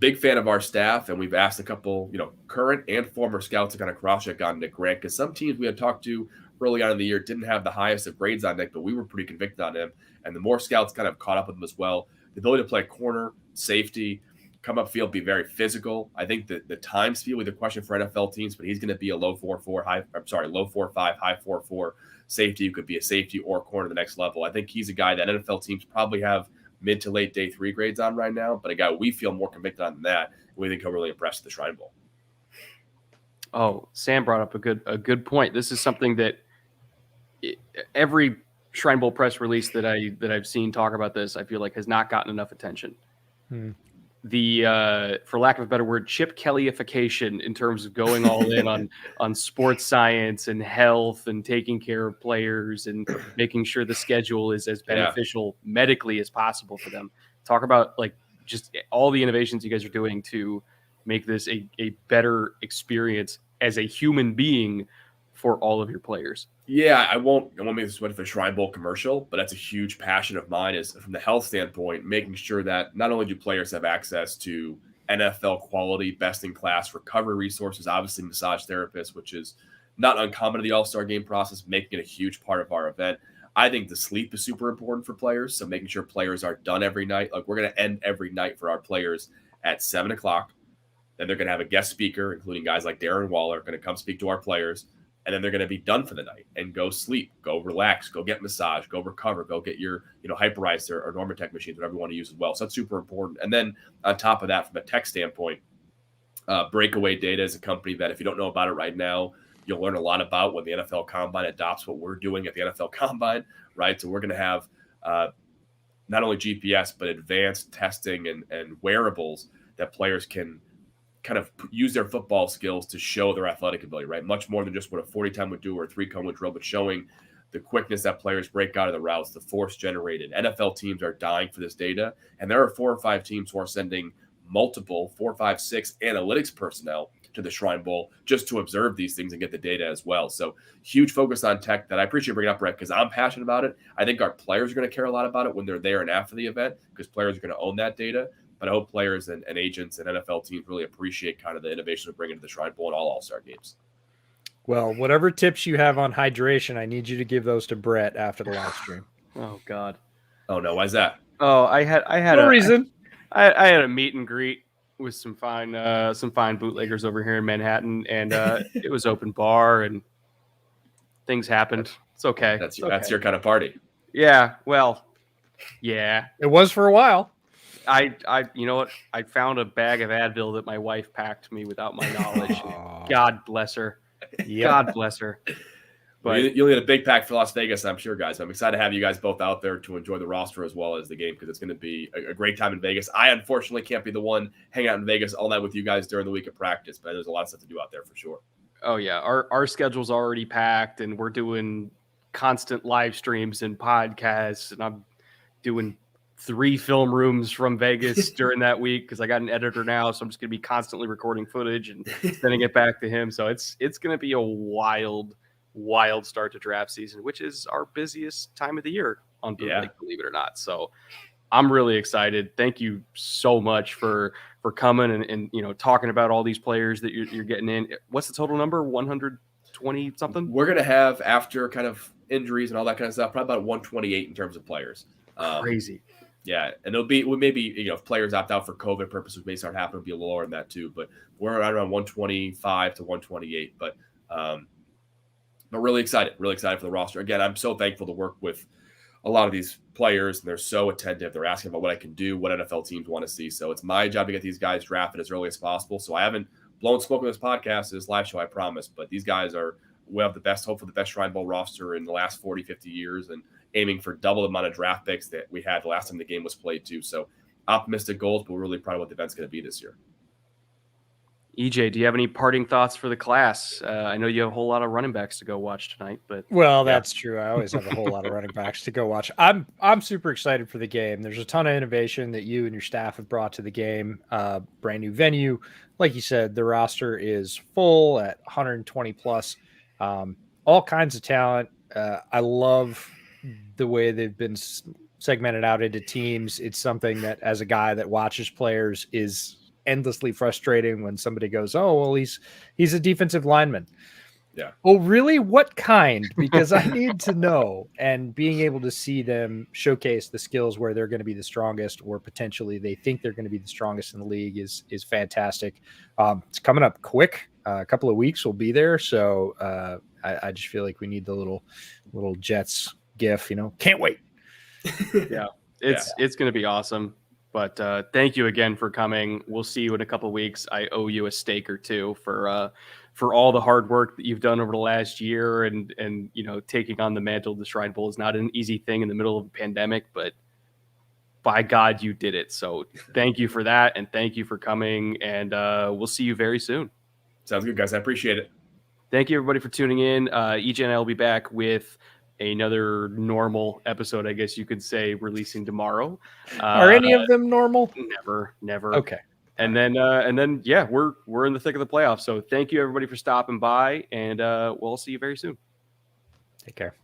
big fan of our staff, and we've asked a couple, current and former scouts to kind of cross-check on Nick Grant because some teams we had talked to early on in the year didn't have the highest of grades on Nick, but we were pretty convicted on him, and the more scouts kind of caught up with him as well. The ability to play corner, safety, come up field, be very physical. I think that the time speed will be the question for NFL teams, but he's going to be a low 4.5, high 4.4 safety. Who could be a safety or corner the next level. I think he's a guy that NFL teams probably have mid to late day 3 grades on right now, but a guy we feel more convicted on than that. We think he'll really impress the Shrine Bowl. Oh, Sam brought up a good point. This is something that every Shrine Bowl press release that I've seen talk about this, I feel like has not gotten enough attention. The for lack of a better word, Chip Kellyification in terms of going all in on sports science and health and taking care of players and making sure the schedule is as beneficial medically as possible for them. Talk about like just all the innovations you guys are doing to make this a better experience as a human being for all of your players. Yeah, I won't make this one for a Shrine Bowl commercial, but that's a huge passion of mine is from the health standpoint, making sure that not only do players have access to NFL quality, best-in-class recovery resources, obviously massage therapists, which is not uncommon in the All-Star game process, making it a huge part of our event. I think the sleep is super important for players, so making sure players are done every night. Like we're going to end every night for our players at 7 o'clock. Then they're going to have a guest speaker, including guys like Darren Waller, going to come speak to our players. And then they're going to be done for the night and go sleep, go relax, go get massage, go recover, go get your, Hyperice or Normatec machines, whatever you want to use as well. So that's super important. And then on top of that, from a tech standpoint, Breakaway Data is a company that if you don't know about it right now, you'll learn a lot about when the NFL Combine adopts what we're doing at the NFL Combine, right? So we're going to have not only GPS, but advanced testing and wearables that players can kind of use their football skills to show their athletic ability, right? Much more than just what a 40 time would do or a 3-cone would drill, but showing the quickness that players break out of the routes, the force generated. NFL teams are dying for this data. And there are 4 or 5 teams who are sending multiple 4, 5, 6 analytics personnel to the Shrine Bowl just to observe these things and get the data as well. So huge focus on tech that I appreciate bringing up, Brett, because I'm passionate about it. I think our players are going to care a lot about it when they're there and after the event because players are going to own that data. But I hope players and agents and NFL teams really appreciate kind of the innovation of bringing to the Shrine Bowl and all All-Star games. Well, whatever tips you have on hydration, I need you to give those to Brett after the live stream. Oh God. Oh no, why's that? Oh, I had no reason. I had a meet and greet with some fine bootleggers over here in Manhattan, and it was open bar and things happened. It's okay. That's your kind of party. Yeah. Well. Yeah. It was for a while. You know what? I found a bag of Advil that my wife packed me without my knowledge. God bless her. Yep. God bless her. But you'll need a big pack for Las Vegas, I'm sure, guys. I'm excited to have you guys both out there to enjoy the roster as well as the game because it's going to be a great time in Vegas. I unfortunately can't be the one hanging out in Vegas all night with you guys during the week of practice, but there's a lot of stuff to do out there for sure. Oh yeah, our schedule's already packed, and we're doing constant live streams and podcasts, and I'm doing 3 film rooms from Vegas during that week because I got an editor now, so I'm just going to be constantly recording footage and sending it back to him. So it's going to be a wild start to draft season, which is our busiest time of the year on Bootleg, believe it or not. So I'm really excited. Thank you so much for coming and talking about all these players that you're getting in. What's the total number? 120 something? We're going to have, after kind of injuries and all that kind of stuff, probably about 128 in terms of players. Crazy. Yeah, and it'll be maybe if players opt out for COVID purposes, may start happening to be a little lower than that too. But we're around 125 to 128. But really excited for the roster. Again, I'm so thankful to work with a lot of these players, and they're so attentive. They're asking about what I can do, what NFL teams want to see. So it's my job to get these guys drafted as early as possible. So I haven't blown smoke on this podcast, this live show, I promise. But these guys are we'll have hopefully the best Shrine Bowl roster in the last 40, 50 years, and aiming for double the amount of draft picks that we had the last time the game was played too. So optimistic goals, but we're really proud of what the event's going to be this year. EJ, do you have any parting thoughts for the class? I know you have a whole lot of running backs to go watch tonight, but that's true. I always have a whole lot of running backs to go watch. I'm super excited for the game. There's a ton of innovation that you and your staff have brought to the game. Brand new venue, like you said, the roster is full at 120 plus. All kinds of talent. I love the way they've been segmented out into teams. It's something that, as a guy that watches players, is endlessly frustrating when somebody goes, "Oh, well, he's a defensive lineman." Yeah. Oh, really? What kind? Because I need to know. And being able to see them showcase the skills where they're going to be the strongest, or potentially they think they're going to be the strongest in the league, is fantastic. It's coming up quick. A couple of weeks we'll be there. So I just feel like we need the little Jets gif, can't wait. Yeah, it's going to be awesome. But thank you again for coming. We'll see you in a couple of weeks. I owe you a steak or two for all the hard work that you've done over the last year, and taking on the mantle of the Shrine Bowl is not an easy thing in the middle of a pandemic, but by God, you did it. So thank you for that, and thank you for coming, and we'll see you very soon. Sounds good, guys. I appreciate it. Thank you, everybody, for tuning in. EJ and I will be back with another normal episode, I guess you could say, releasing tomorrow. Are any of them normal? Never. Okay. And then we're in the thick of the playoffs. So thank you, everybody, for stopping by, and we'll see you very soon. Take care.